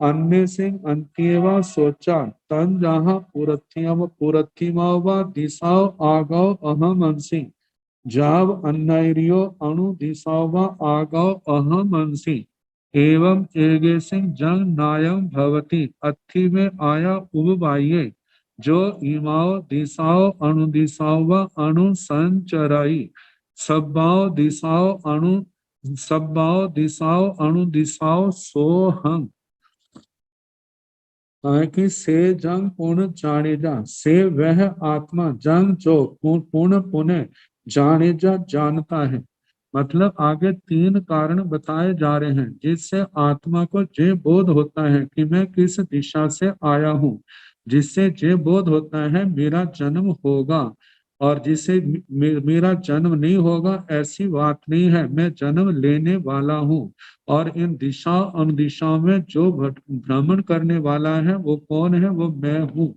अन्य सिंह अंत्यवा सोचा तन जहाँ पुरथिमा व दिशाओ आगव अहम अंसी जाव अन्नैर्यो अणु दिशाओ व आगव अहम अंसी एवं एगे सिंह जंग नायम भवती अथि में आया उबाइये जो इमाओ दिशाओ अणु दिशाओ व अणु संचराई सब्बाओ दिशाओ अणु दिशाओ सोहम। कि से जंग पूर्ण जाने जा, से वह आत्मा, जंग जो पूर्ण पुण्य, जाने जा जानता है। मतलब आगे तीन कारण बताए जा रहे हैं जिससे आत्मा को ये बोध होता है कि मैं किस दिशा से आया हूँ, जिससे ये बोध होता है मेरा जन्म होगा, और जिसे मेरा जन्म नहीं होगा ऐसी बात नहीं है, मैं जन्म लेने वाला हूँ। और इन दिशा उन दिशाओं में जो भ्रमण करने वाला है वो कौन है, वो मैं हूँ।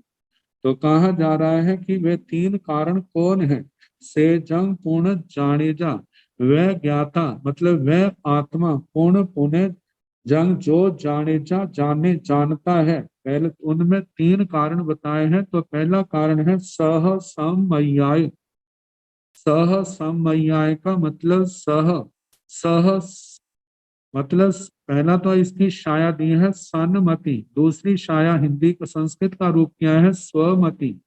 तो कहा जा रहा है कि वे तीन कारण कौन है? से जंग पूर्ण जाने जा, वह ज्ञाता मतलब वह आत्मा, पूर्ण पुण्य जंग जो जाने जा जाने जानता है। पहले उनमें तीन कारण बताए हैं। तो पहला कारण है सह समयाय। सह समयाय का मतलब सह मतलब पहला तो इसकी छाया दी है सन्मति, दूसरी छाया हिंदी का संस्कृत का रूप किया है स्वमति।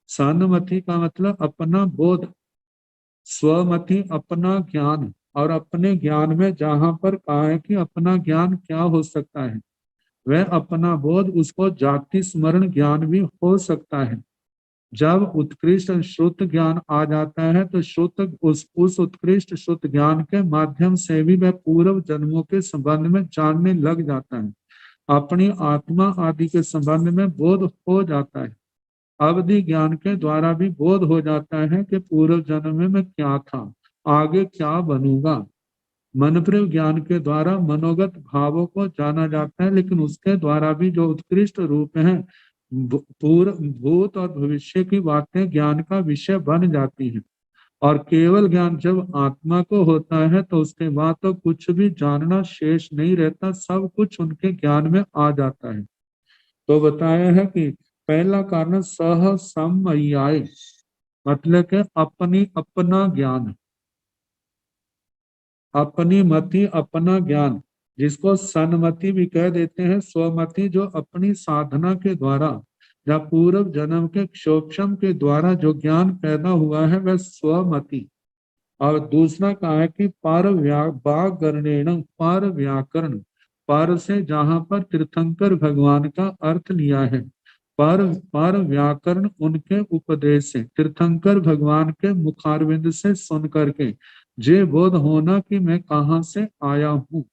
सन्मति का मतलब अपना बोध, स्वमति अपना ज्ञान, और अपने ज्ञान में जहां पर कहा है कि अपना ज्ञान क्या हो सकता है, वह अपना बोध, उसको जाति स्मरण ज्ञान भी हो सकता है। जब उत्कृष्ट शुद्ध ज्ञान आ जाता है तो शुद्ध उस उत्कृष्ट शुद्ध ज्ञान के माध्यम से भी वह पूर्व जन्मों के संबंध में जानने लग जाता है, अपनी आत्मा आदि के संबंध में बोध हो जाता है। अवधि ज्ञान के द्वारा भी बोध हो जाता है कि पूर्व जन्म में मैं क्या था, आगे क्या बनूंगा। मनप्रिय ज्ञान के द्वारा मनोगत भावों को जाना जाता है, लेकिन उसके द्वारा भी जो उत्कृष्ट रूप है, पूर्व भूत और भविष्य की बातें ज्ञान का विषय बन जाती हैं। और केवल ज्ञान जब आत्मा को होता है तो उसके बाद तो कुछ भी जानना शेष नहीं रहता, सब कुछ उनके ज्ञान में आ जाता है। तो बताया है कि पहला कारण सह समयाय, मतलब के अपनी अपना ज्ञान, अपनी मति अपना ज्ञान, जिसको सन्मति भी कह देते हैं। स्वमति जो अपनी साधना के द्वारा या पूर्व जन्म के क्षोक्षम के द्वारा जो ज्ञान पैदा हुआ है वह स्वमति। और दूसरा कहा है कि पार व्याकरण, पार से जहां पर तीर्थंकर भगवान का अर्थ लिया है, पर व्याकरण उनके उपदेश से, तीर्थंकर भगवान के मुखारविंद से सुन करके जे बोध होना कि मैं कहाँ से आया हूँ।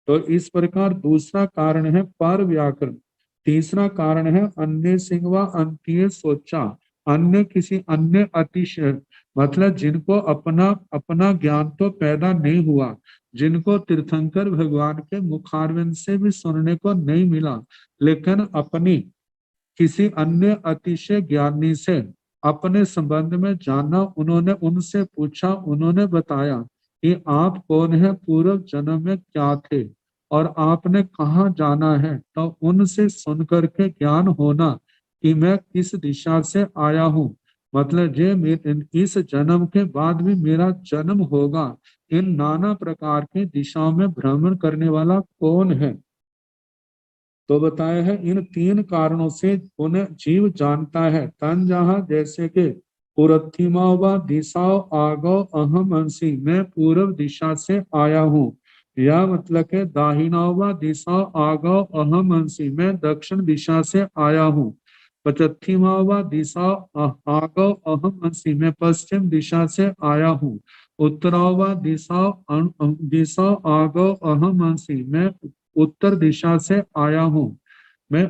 तो इस प्रकार दूसरा कारण है पर व्याकरण। तीसरा कारण है अन्य सिंहवा अंत्य सोचा, अन्य किसी अन्य अतिशय, मतलब जिनको अपना अपना ज्ञान तो पैदा नहीं हुआ, जिनको तीर्थंकर भगवान के मुखारविंद से भी सुनने को नहीं मिला, लेकिन अपनी किसी अन्य अतिशय ज्ञानी से अपने संबंध में जाना, उन्होंने उनसे पूछा, उन्होंने बताया कि आप कौन है, पूर्व जन्म में क्या थे और आपने कहाँ जाना है। तो उनसे सुन करके ज्ञान होना कि मैं किस दिशा से आया हूँ, मतलब ये इस जन्म के बाद भी मेरा जन्म होगा, इन नाना प्रकार की दिशाओं में भ्रमण करने वाला कौन है। तो बताया है इन तीन कारणों से उन्हें जीव जानता है। तन जहाँ जैसे कि पुरथिमा व दिशाओ आगो अहम अंशी, मैं पूर्व दिशा से आया हूँ, या मतलब के दाहिना व दिशा आगो अहम अंशी, मैं दक्षिण दिशा से आया हूँ। पचथिमा व दिशा आगो अहम अंशी, मैं पश्चिम दिशा से आया हूँ। उत्तरा व दिशा आगो अहम अंशी, मैं उत्तर दिशा से आया हूँ। मैं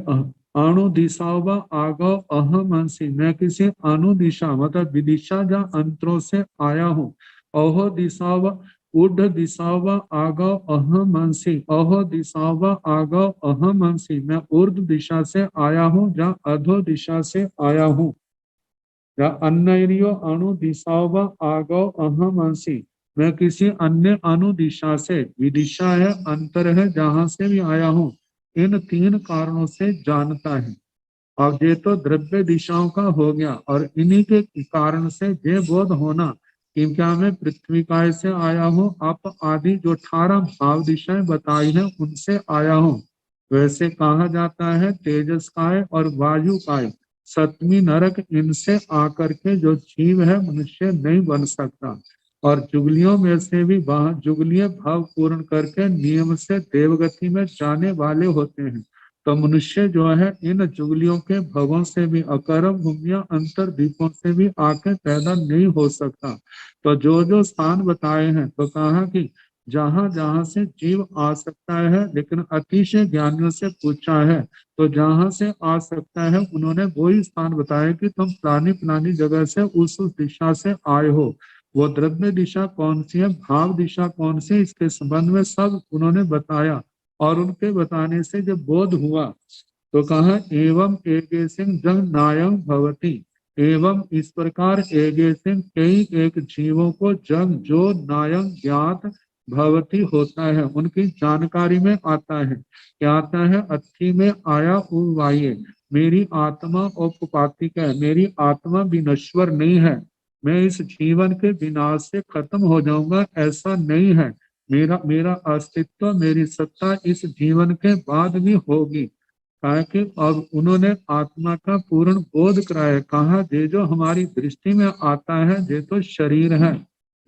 अणु दिशा व आगो अहम अंशी, मैं किसी अणु दिशा मतलब विदिशा या अंतरों से आया हूँ। अहो दिशा व ऊर्ध दिशा व आगो अहम अंशी, अहो दिशा व आगो अहम अंशी, मैं ऊर्ध दिशा से आया हूँ या अधो दिशा से आया हूँ। या अन्य अणु दिशा व आगो अहम अंशी, मैं किसी अन्य अणु दिशा से, विदिशा है अंतर है, जहां से भी आया हूँ, इन तीन कारणों से जानता है। अब ये तो द्रव्य दिशाओं का हो गया, और इन्हीं के कारण से ये बोध होना कि क्या मैं पृथ्वी काय से आया हूँ, अप आदि जो 18 भाव दिशाएं बताई हैं उनसे आया हूँ। वैसे कहा जाता है तेजस काय और वायु काय, सतमी नरक, इनसे आकर के जो जीव है मनुष्य नहीं बन सकता। और जुगलियों में से भी वह जुगलिय भाव पूर्ण करके नियम से देवगति में जाने वाले होते हैं। तो मनुष्य जो है इन जुगलियों के भवों से भी, अकरम भूमिया अंतर द्वीपों से भी आके पैदा नहीं हो सकता। तो जो जो स्थान बताए हैं तो कहा कि जहां जहां से जीव आ सकता है, लेकिन अतिशय ज्ञानियों से पूछा है तो जहां से आ सकता है उन्होंने वही स्थान बताया कि तुम फलानी फलानी जगह से उस दिशा से आए हो। वो द्रव्य दिशा कौन सी है, भाव दिशा कौन सी, इसके संबंध में सब उन्होंने बताया। और उनके बताने से जब बोध हुआ तो कहा एवं एके सिंह जंग नायम भवती, एवं इस प्रकार एके सिंह कई एक जीवों को जंग जो नायम ज्ञात भवती होता है, उनकी जानकारी में आता है। क्या आता है, अस्थि में आया उवाये, मेरी आत्मा औपपातिक है, मेरी आत्मा विनश्वर नहीं है, मैं इस जीवन के विनाश से खत्म हो जाऊंगा, ऐसा नहीं है। मेरा मेरा अस्तित्व, मेरी सत्ता इस जीवन के बाद भी होगी। ताकि अब उन्होंने आत्मा का पूर्ण बोध कराया। कहा ये जो हमारी दृष्टि में आता है ये तो शरीर है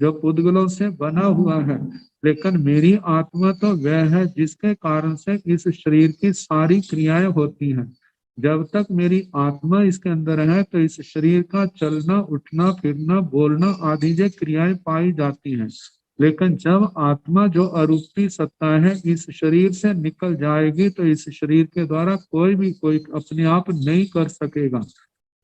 जो पुद्गलों से बना हुआ है, लेकिन मेरी आत्मा तो वह है जिसके कारण से इस शरीर की सारी क्रियाएं होती हैं। जब तक मेरी आत्मा इसके अंदर है तो इस शरीर का चलना, उठना, फिरना, बोलना आदि जो क्रियाएं पाई जाती हैं। लेकिन जब आत्मा जो अरूपी सत्ता है इस शरीर से निकल जाएगी तो इस शरीर के द्वारा कोई भी कोई अपने आप नहीं कर सकेगा।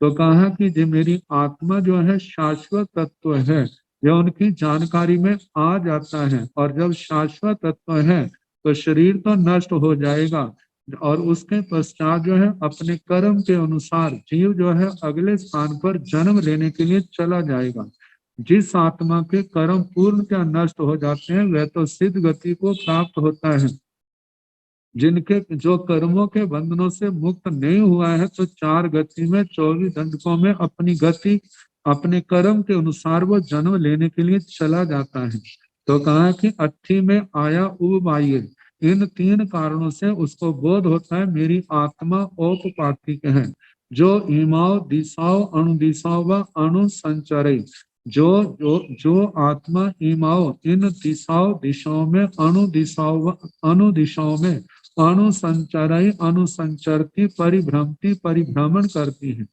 तो कहा कि जो मेरी आत्मा जो है शाश्वत तत्व है, यह उनकी जानकारी में आ जाता है। और जब शाश्वत तत्व है तो शरीर तो नष्ट हो जाएगा, और उसके पश्चात जो है अपने कर्म के अनुसार जीव जो है अगले स्थान पर जन्म लेने के लिए चला जाएगा। जिस आत्मा के कर्म पूर्ण क्या नष्ट हो जाते हैं वह तो सिद्ध गति को प्राप्त होता है। जिनके जो कर्मों के बंधनों से मुक्त नहीं हुआ है तो 4 गति में 24 दंडकों में अपनी गति, अपने कर्म के अनुसार वो जन्म लेने के लिए चला जाता है। तो कहा कि अट्ठी में आया उबाइये, इन 3 कारणों से उसको बोध होता है मेरी आत्मा औपपातिक है। जो इमाओ दिशाओ अणुदिशाओ व अणु संचरे, जो आत्मा इमाओ इन दिशाओं में अणु दिशाओं में अणुसंचरई अनुसंचरती परिभ्रमती परिभ्रमण करती है।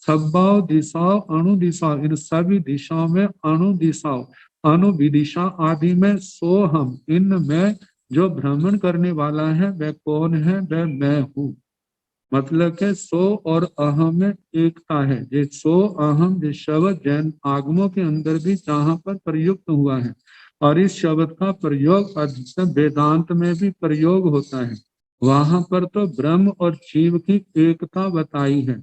सब्बाओ दिशाओं अणु दिशाओं, इन सभी दिशाओं में अणु दिशाओं अणु विदिशा आदि में सोहम, इन में जो भ्रमण करने वाला है वह कौन है? वह मैं हूँ। मतलब के सो और अहम में एकता है। ये सो अहम ये शब्द जैन आगमों के अंदर भी जहाँ पर प्रयुक्त हुआ है, और इस शब्द का प्रयोग अधिकतम वेदांत में भी प्रयोग होता है। वहां पर तो ब्रह्म और जीव की एकता बताई है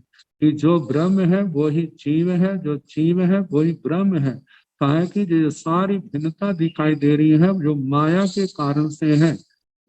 कि जो ब्रह्म है वही जीव है, जो जीव है वही ब्रह्म है। कहा है कि जो सारी भिन्नता दिखाई दे रही है जो माया के कारण से है,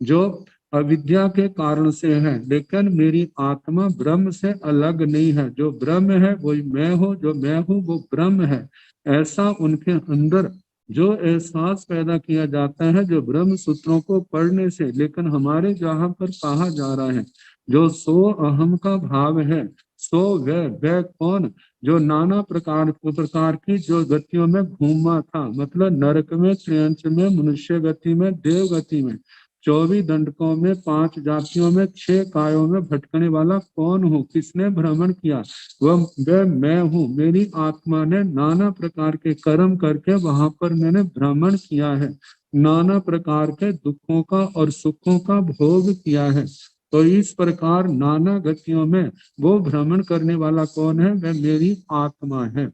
जो अविद्या के कारण से है, लेकिन मेरी आत्मा ब्रह्म से अलग नहीं है। जो ब्रह्म है वही मैं हूँ, जो मैं हूँ वो ब्रह्म है। ऐसा उनके अंदर जो एहसास पैदा किया जाता है जो ब्रह्म सूत्रों को पढ़ने से। लेकिन हमारे जहाँ पर कहा जा रहा है जो सो अहम का भाव है, सो वह कौन? जो नाना प्रकार की जो गतियों में घूमा था, मतलब नरक में, त्रियंच में, मनुष्य गति में, देव गति में, 24 दंडकों में, 5 जातियों में, 6 कायों में भटकने वाला कौन हूँ? किसने भ्रमण किया? वह मैं हूँ। मेरी आत्मा ने नाना प्रकार के कर्म करके वहां पर मैंने भ्रमण किया है, नाना प्रकार के दुखों का और सुखों का भोग किया है। तो इस प्रकार नाना गतियों में वो भ्रमण करने वाला कौन है? वह मेरी आत्मा है।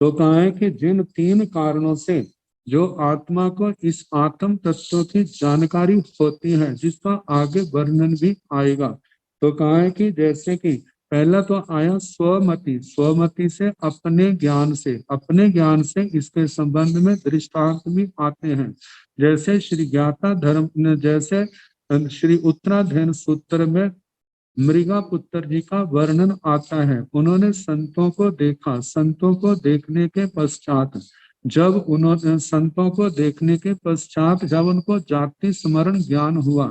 तो कहा है कि जिन 3 कारणों से जो आत्मा को इस आत्म तत्व की जानकारी होती है, जिसका आगे वर्णन भी आएगा। तो कहा है कि जैसे कि पहला तो आया स्वमति, स्वमति से अपने ज्ञान से, अपने ज्ञान से इसके संबंध में दृष्टांत भी आते हैं। जैसे श्री ज्ञाता धर्म, जैसे श्री उत्तराधयन सूत्र में मृगा पुत्र जी का वर्णन आता है। उन्होंने संतों को देखा, संतों को देखने के पश्चात जब उन्होंने संतों को देखने के पश्चात जब उनको जाति स्मरण ज्ञान हुआ,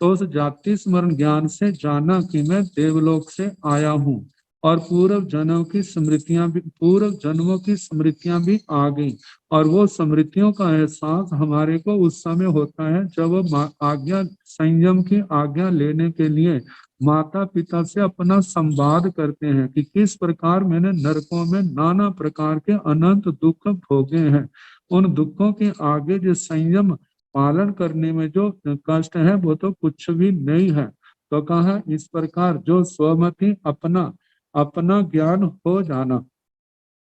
तो उस जाति स्मरण ज्ञान से जाना कि मैं देवलोक से आया हूँ, और पूर्व जन्मों की स्मृतियां भी, पूर्व जन्मों की स्मृतियां भी आ गई। और वो स्मृतियों का एहसास हमारे को उस समय होता है जब वो आज्ञा, संयम की आज्ञा लेने के लिए माता पिता से अपना संवाद करते हैं कि किस प्रकार मैंने नरकों में नाना प्रकार के अनंत दुख भोगे हैं। उन दुखों के आगे जो संयम पालन करने में जो कष्ट है वो तो कुछ भी नहीं है। तो कहा इस प्रकार जो स्वमति अपना अपना ज्ञान हो जाना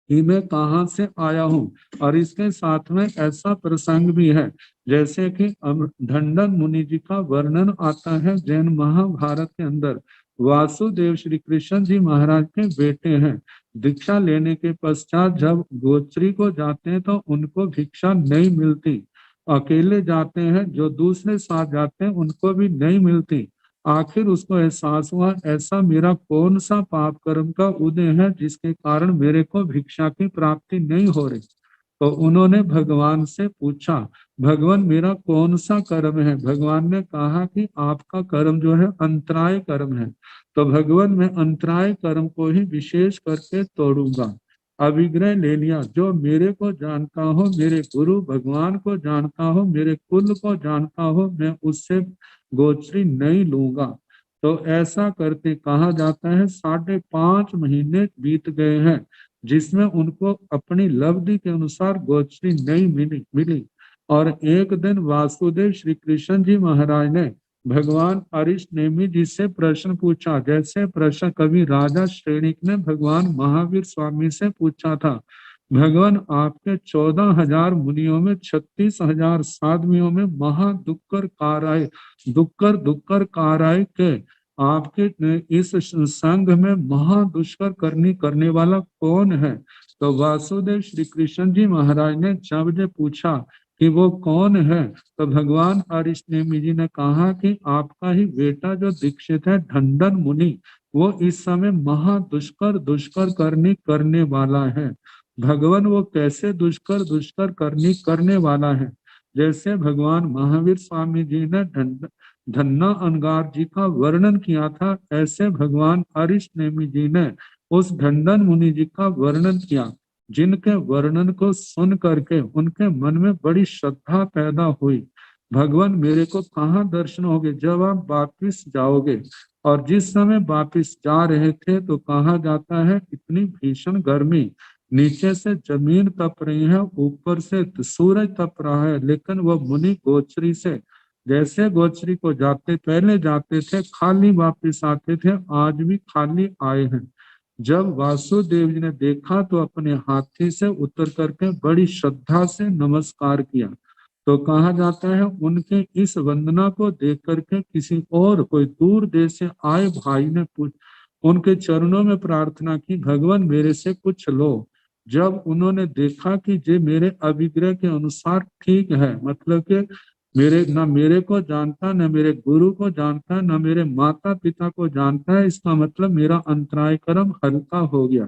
कि मैं कहाँ से आया हूँ। और इसके साथ में ऐसा प्रसंग भी है जैसे कि ढंडन मुनि जी का वर्णन आता है जैन महाभारत के अंदर। वासुदेव श्री कृष्ण जी महाराज के बेटे हैं। दीक्षा लेने के पश्चात जब गोत्री को जाते हैं तो उनको भिक्षा नहीं मिलती, अकेले जाते हैं, जो दूसरे साथ जाते हैं उनको भी नहीं मिलती। आखिर उसको एहसास हुआ ऐसा मेरा कौन सा पाप कर्म का उदय है जिसके कारण मेरे को भिक्षा की प्राप्ति नहीं हो रही। तो उन्होंने भगवान से पूछा, भगवान मेरा कौन सा कर्म है? भगवान ने कहा कि आपका कर्म जो है अंतराय कर्म है। तो भगवान मैं अंतराय कर्म को ही विशेष करके तोड़ूंगा। अभिग्रह ले लिया, जो मेरे को जानता हो, मेरे गुरु भगवान को जानता हो, मेरे कुल को जानता हो, मैं उससे गोचरी नहीं लूंगा। तो ऐसा करके कहा जाता है 5.5 महीने बीत गए हैं जिसमें उनको अपनी लब्धि के अनुसार गोचरी नहीं मिली। और एक दिन वासुदेव श्री कृष्ण जी महाराज ने भगवान अरिष्टनेमि जी से प्रश्न पूछा, जैसे प्रश्न कभी राजा श्रेणिक ने भगवान महावीर स्वामी से पूछा था। भगवान आपके 14,000 मुनियों में 36,000 साधवियों में महा दुक्कर काराय के आपके इस संघ में महा दुष्कर करने वाला कौन है? तो वासुदेव श्री कृष्ण जी महाराज ने जब पूछा कि वो कौन है, तो भगवान अरिष्टनेमि जी ने कहा कि आपका ही बेटा जो दीक्षित है ढंडन मुनि, वो इस समय महा दुष्कर करने वाला है। भगवान वो कैसे दुष्कर करने वाला है? जैसे भगवान महावीर स्वामी जी ने धन्ना अंगार जी का वर्णन किया था, ऐसे भगवान अरिष्टनेमि जी ने उस ढंडन मुनि जी का वर्णन किया, जिनके वर्णन को सुन करके उनके मन में बड़ी श्रद्धा पैदा हुई। भगवान मेरे को कहाँ दर्शन होगे? जब आप वापिस जाओगे। और जिस समय वापिस जा रहे थे तो कहा जाता है इतनी भीषण गर्मी, नीचे से जमीन तप रही है, ऊपर से सूरज तप रहा है, लेकिन वह मुनि गोचरी से जैसे गोचरी को जाते पहले जाते थे खाली वापस आते थे, आज भी खाली आए हैं। जब वासुदेव जी ने देखा तो अपने हाथी से उतर करके बड़ी श्रद्धा से नमस्कार किया। तो कहा जाता है उनके इस वंदना को देख करके किसी और कोई दूर देश से आए भाई ने उनके चरणों में प्रार्थना की, भगवान मेरे से कुछ लो। जब उन्होंने देखा कि ये मेरे अभिग्रह के अनुसार ठीक है, मतलब कि मेरे को जानता, न मेरे गुरु को जानता, न मेरे माता पिता को जानता है, इसका मतलब मेरा अंतराय कर्म हल्का हो गया।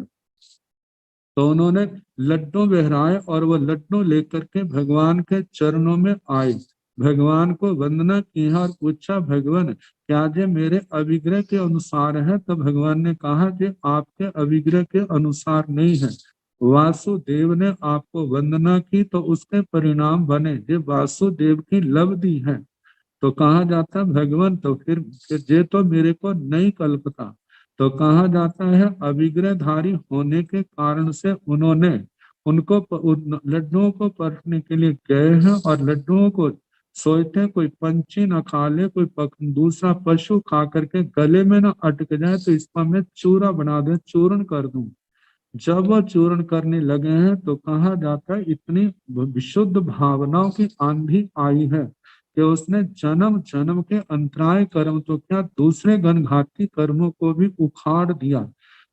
तो उन्होंने लड्डू बहराए और वो लड्डू लेकर के भगवान के चरणों में आए, भगवान को वंदना की और पूछा, भगवान क्या ये मेरे अभिग्रह के अनुसार है? तो भगवान ने कहा कि आपके अभिग्रह के अनुसार नहीं है। वासुदेव ने आपको वंदना की तो उसके परिणाम बने, ये वासुदेव की लब्धि है। तो कहा जाता भगवान तो फिर ये तो मेरे को नहीं कल्पता। तो कहा जाता है अभिग्रहधारी होने के कारण से उन्होंने उनको लड्डुओं को परखने के लिए गए हैं, और लड्डुओं को सोचते कोई पंछी ना खा ले, कोई दूसरा पशु खा करके गले में ना अटक जाए, तो इसका मैं चूरा बना दे, चूर्ण कर दूं। जब वह चूर्ण करने लगे हैं तो कहा जाता है इतनी विशुद्ध भावनाओं की आंधी आई है कि उसने जन्म जन्म के अंतराय कर्म तो क्या दूसरे घनघाती कर्मों को भी उखाड़ दिया,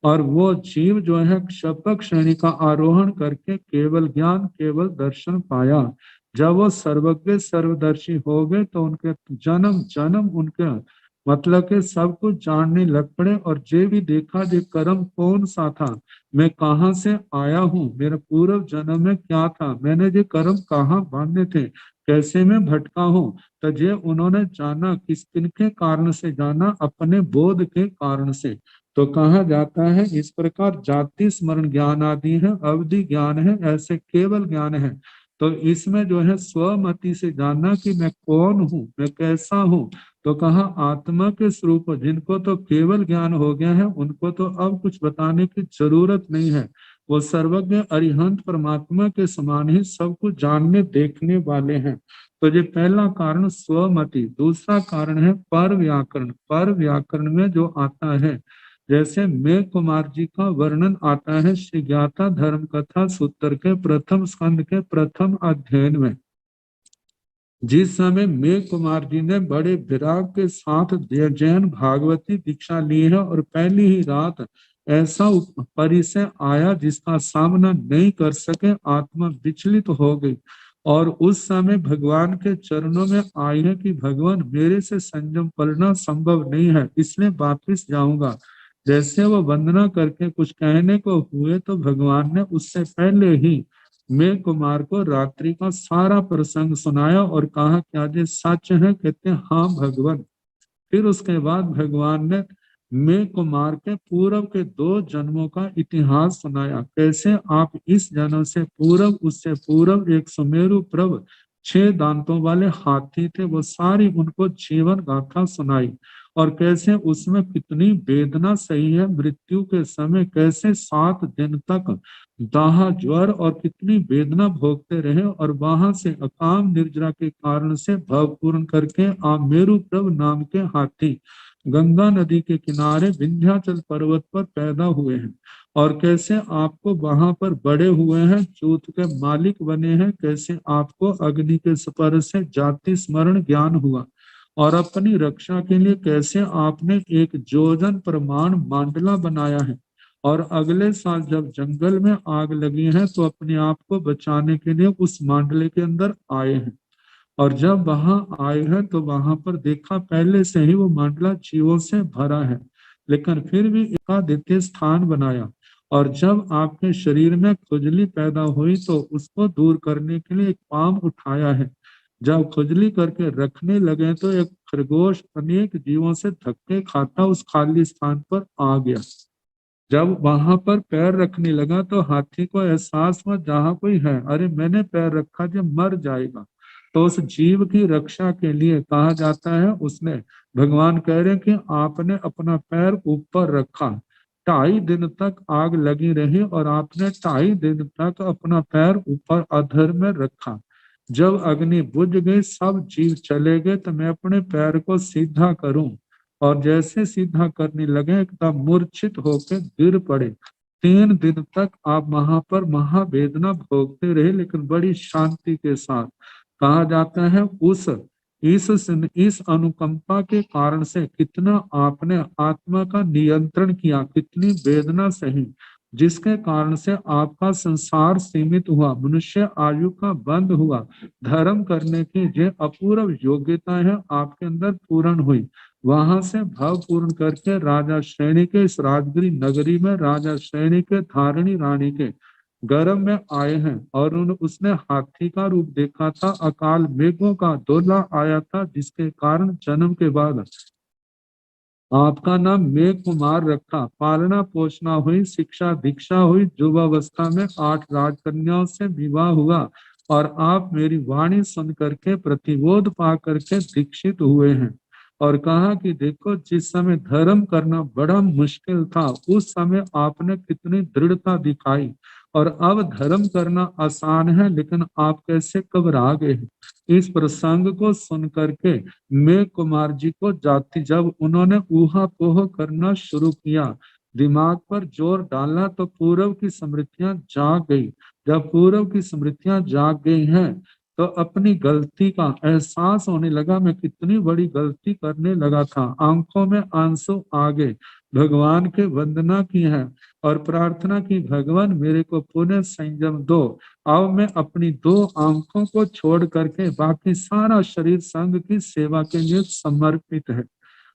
और वो जीव जो है शपथ श्रेणी का आरोहण करके केवल ज्ञान केवल दर्शन पाया। जब वो सर्वज्ञ सर्वदर्शी हो गए तो उनके जन्म जन्म उनके मतलब कि सब कुछ जानने लग पड़े, और जे भी देखा जे कर्म कौन सा था, मैं कहाँ से आया हूँ, मेरा पूर्व जन्म में क्या था, मैंने ये कर्म कहाँ बांधे थे, कैसे मैं भटका हूँ। तो ये उन्होंने जाना, किस किनके कारण से जाना, अपने बोध के कारण से। तो कहा जाता है इस प्रकार जाति स्मरण ज्ञान आदि है, अवधि ज्ञान है, ऐसे केवल ज्ञान है। तो इसमें जो है स्वमति से जानना कि मैं कौन हूँ, मैं कैसा हूँ। तो कहा आत्मा के स्वरूप जिनको तो केवल ज्ञान हो गया है, उनको तो अब कुछ बताने की जरूरत नहीं है, वो सर्वज्ञ अरिहंत परमात्मा के समान ही सब कुछ जानने देखने वाले हैं। तो ये पहला कारण स्वमति। दूसरा कारण है पर व्याकरण। पर व्याकरण में जो आता है, जैसे मेघ कुमार जी का वर्णन आता है श्री ज्ञाता धर्म कथा सूत्र के प्रथम स्कंद के प्रथम अध्ययन में। जिस समय मेघ कुमार जी ने बड़े विराग के साथ जैन भागवती दीक्षा ली है, और पहली ही रात ऐसा परिसय आया जिसका सामना नहीं कर सके, आत्मा विचलित हो गई, और उस समय भगवान के चरणों में आई है कि भगवान मेरे से संयम पढ़ना संभव नहीं है, इसलिए वापिस जाऊंगा। जैसे वो वंदना करके कुछ कहने को हुए तो भगवान ने उससे पहले ही मेघ कुमार को रात्रि का सारा प्रसंग सुनाया और कहा क्या ये सच है? कहते हाँ भगवान। फिर उसके बाद भगवान ने मेघ कुमार के पूर्व के 2 जन्मों का इतिहास सुनाया, कैसे आप इस जन्म से पूर्व उससे पूर्व एक सुमेरु प्रभ 6 दांतों वाले हाथी थे, वो सारी उनको जीवन गाथा सुनाई, और कैसे उसमें कितनी वेदना सही है, मृत्यु के समय कैसे 7 दिन तक दाह ज्वर और कितनी वेदना भोगते रहे, और वहां से अकाम निर्जरा के कारण से भवपूर्ण करके आमेरु प्रभ नाम के हाथी गंगा नदी के किनारे विंध्याचल पर्वत पर पैदा हुए हैं, और कैसे आपको वहां पर बड़े हुए हैं, चूत के मालिक बने हैं, कैसे आपको अग्नि के स्पर्श से जाति स्मरण ज्ञान हुआ, और अपनी रक्षा के लिए कैसे आपने एक जोजन प्रमाण मांडला बनाया है, और अगले साल जब जंगल में आग लगी है तो अपने आप को बचाने के लिए उस मांडले के अंदर आए हैं, और जब वहां आए हैं तो वहां पर देखा पहले से ही वो मांडला जीवों से भरा है, लेकिन फिर भी एकाद्वितीय स्थान बनाया, और जब आपके शरीर में खुजली पैदा हुई तो उसको दूर करने के लिए एक पाम उठाया है। जब खुजली करके रखने लगे तो एक खरगोश अनेक जीवों से धक्के खाता उस खाली स्थान पर आ गया। जब वहां पर पैर रखने लगा तो हाथी को एहसास हुआ जहां कोई है, अरे मैंने पैर रखा जो मर जाएगा। तो उस जीव की रक्षा के लिए कहा जाता है उसने, भगवान कह रहे कि आपने अपना पैर ऊपर रखा, 2.5 दिन तक आग लगी रही और आपने 2.5 दिन तक अपना पैर ऊपर अधर में रखा। जब अग्नि बुझ गई, सब जीव चले गए, तो मैं अपने पैर को सीधा करूं, और जैसे सीधा करने लगे एकदम मूर्छित होकर गिर पड़े। 3 दिन तक आप वहां पर महावेदना भोगते रहे, लेकिन बड़ी शांति के साथ। कहा जाता है इस अनुकंपा के कारण से कितना आपने आत्मा का नियंत्रण किया, कितनी वेदना सही, जिसके कारण से आपका संसार सीमित हुआ, मनुष्य आयु का बंद हुआ, धर्म करने की जो अपूर्व योग्यता है आपके अंदर पूर्ण हुई। वहां से भाव पूर्ण करके राजा श्रेणी के इस राजगिरी नगरी में राजा श्रेणी के धारणी रानी के गर्भ में आए हैं, और उसने हाथी का रूप देखा था, अकाल मेघों का दौला आया था, जिसके कारण जन्म के बाद आपका नाम मेघ कुमार रखा। पालना पोषणा हुई, शिक्षा दीक्षा हुई, युवावस्था में 8 राजकन्याओं से विवाह हुआ, और आप मेरी वाणी सुन करके प्रतिबोध पा करके दीक्षित हुए हैं। और कहा कि देखो, जिस समय धर्म करना बड़ा मुश्किल था, उस समय आपने कितनी दृढ़ता दिखाई, और अब धर्म करना आसान है, लेकिन आप कैसे घबरा गए। इस प्रसंग को सुन करके मैं कुमार जी को जाति, जब उन्होंने ऊहापोह करना शुरू किया, दिमाग पर जोर डाला, तो पूर्व की स्मृतियां जाग गई। जब पूर्व की स्मृतियां जाग गई हैं, तो अपनी गलती का एहसास होने लगा, मैं कितनी बड़ी गलती करने लगा था। आंखों में आंसू आ गए, भगवान के वंदना की है और प्रार्थना की, भगवान मेरे को पुनः संयम दो। अब मैं अपनी 2 आंखों को छोड़ करके बाकी सारा शरीर संघ की सेवा के लिए समर्पित है।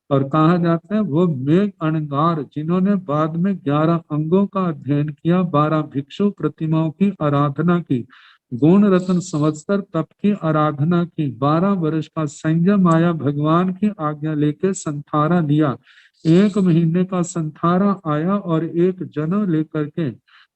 और कहा जाता है वो मेघ अणगार, जिन्होंने बाद में 11 अंगों का अध्ययन किया, 12 भिक्षु प्रतिमाओं की आराधना की, गुण रत्न संवत्सर तप की आराधना की, 12 वर्ष का संयम आया, भगवान की आज्ञा लेके संथारा लिया, 1 महीने का संथारा आया, और 1 जन्म लेकर के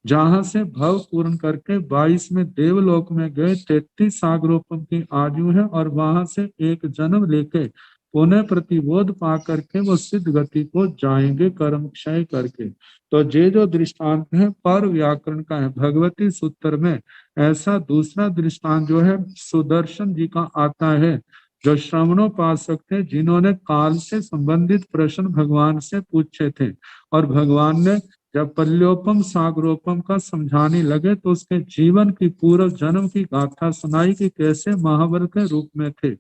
जहां से भव पूर्ण करके 22 में देवलोक में गए, 33 सागरोपम की आयु है, और वहां से 1 जन्म लेके पुनः प्रतिबोध पा करके वो सिद्ध गति को जाएंगे कर्म क्षय करके। तो ये जो दृष्टांत है पर व्याकरण का है। भगवती सूत्र में ऐसा दूसरा दृष्टांत जो है सुदर्शन जी का आता है, जो श्रवणोपासक थे, जिन्होंने काल से संबंधित प्रश्न भगवान से पूछे थे, और भगवान ने जब पल्योपम सागरोपम का समझाने लगे, तो उसके जीवन की पूर्व जन्म की गाथा सुनाई कि कैसे महाभारत के रूप में थे,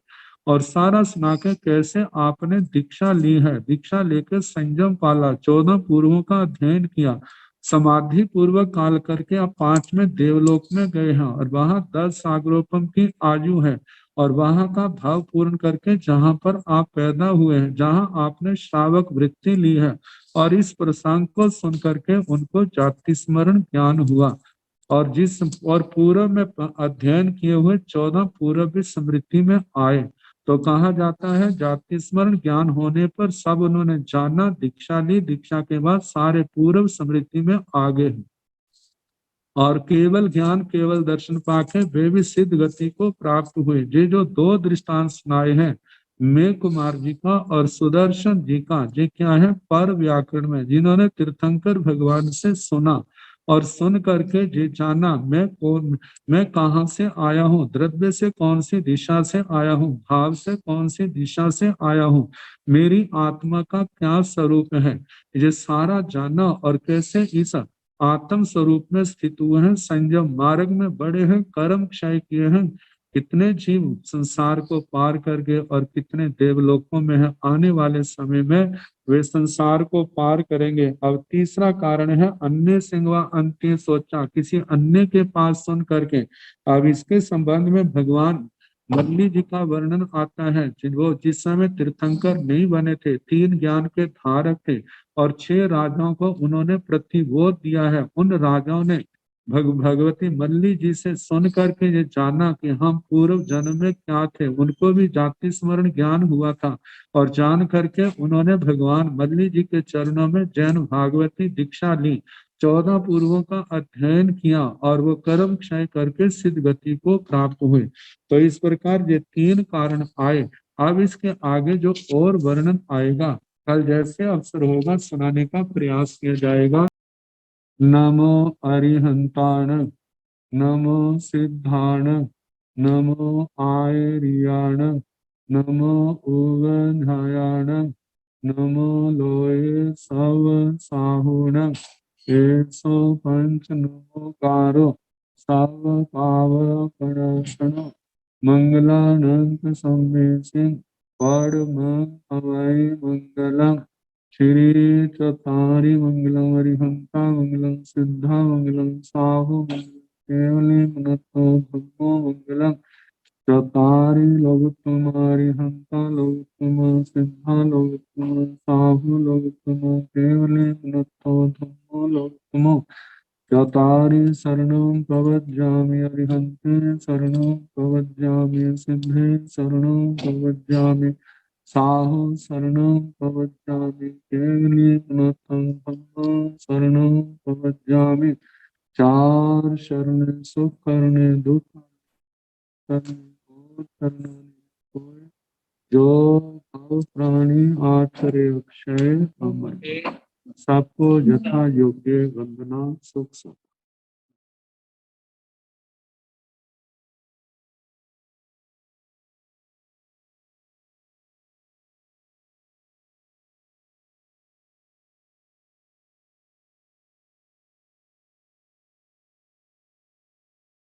और सारा सुना के कैसे आपने दीक्षा ली है, दीक्षा लेकर संयम पाला, 14 पूर्वों का अध्ययन किया, समाधि पूर्वक काल करके आप 5वें देवलोक में गए हैं, और वहां 10 सागरोपम की आयु है, और वहां का भाव पूर्ण करके जहां पर आप पैदा हुए हैं, जहां आपने श्रावक वृत्ति ली है, और इस प्रसंग को सुन करके उनको जाति स्मरण ज्ञान हुआ, और पूर्व में अध्ययन किए हुए 14 पूर्व भी स्मृति में आए। तो कहा जाता है जाति स्मरण ज्ञान होने पर सब उन्होंने जाना, दीक्षा ली, दीक्षा के बाद सारे पूर्व स्मृति में आ गए, और केवल ज्ञान केवल दर्शन पाके वे भी सिद्ध गति को प्राप्त हुए। ये जो 2 दृष्टांत सुनाए हैं मेघ कुमार जी का और सुदर्शन जी का, ये क्या है पर व्याकरण में, जिन्होंने तीर्थंकर भगवान से सुना, और सुन करके ये जाना मैं कहाँ से आया हूँ, द्रव्य से कौन सी दिशा से आया हूँ, भाव से कौन सी दिशा से आया हूँ, मेरी आत्मा का क्या स्वरूप है, ये सारा जाना, और कैसे इस आत्म स्वरूप में स्थित हुए हैं, संयम मार्ग में बड़े हैं, कर्म क्षय किए हैं, कितने जीव संसार को पार कर गए, और कितने देवलोकों में है, आने वाले समय में वे संसार को पार करेंगे। अब तीसरा कारण है अन्य सिंगवा अंत्य सोचा, किसी अन्य के पास सुन करके। अब इसके संबंध में भगवान मल्ली जी का वर्णन आता है, वो जिस समय तीर्थंकर नहीं बने थे, 3 ज्ञान के धारक थे, और 6 राजाओं को उन्होंने प्रतिबोध दिया है। उन राजाओं ने भगवती मल्ली जी से सुन करके ये जाना कि हम पूर्व जन्म में क्या थे, उनको भी जाति स्मरण ज्ञान हुआ था, और जान करके उन्होंने भगवान मल्ली जी के चरणों में जैन भागवती दीक्षा ली, 14 पूर्वों का अध्ययन किया, और वो कर्म क्षय करके सिद्ध गति को प्राप्त हुए। तो इस प्रकार ये 3 कारण आए। अब इसके आगे जो और वर्णन आएगा, कल जैसे अवसर होगा सुनाने का प्रयास किया जाएगा। नमो अरिहंताण, नमो सिद्धाण, नमो आयर्याण नमो उवधायाण नमो लोये सव साहुण एसो पंच नमोकारो सव पावकनाशनो मंगलानंत संवेसिं परम अवै मंगलम् श्री चतारि मंगलम हरिहंता मंगलम सिद्धा मंगलम साहु केवली मनतो धम्मो मंगलम चतारि लोकतुमारि हंता लोकतुम सिद्धा लोकतुम साहु लोकतुम केवली मनतो धम्मो लोकतुम चतारि शरणं प्रवज्जामि अरिहन्ते शरणं प्रवज्जामि सिद्धे शरणं प्रवज्जामि साहु शरणं प्रवज्जामि केवली मनतं धम्मं शरणं प्रवज्जामि चार शरण सुख करने दुख करने कोई जो भाव प्राणी आचरे अक्षय अमर सबको यथा योग्य वंदना सुख सुख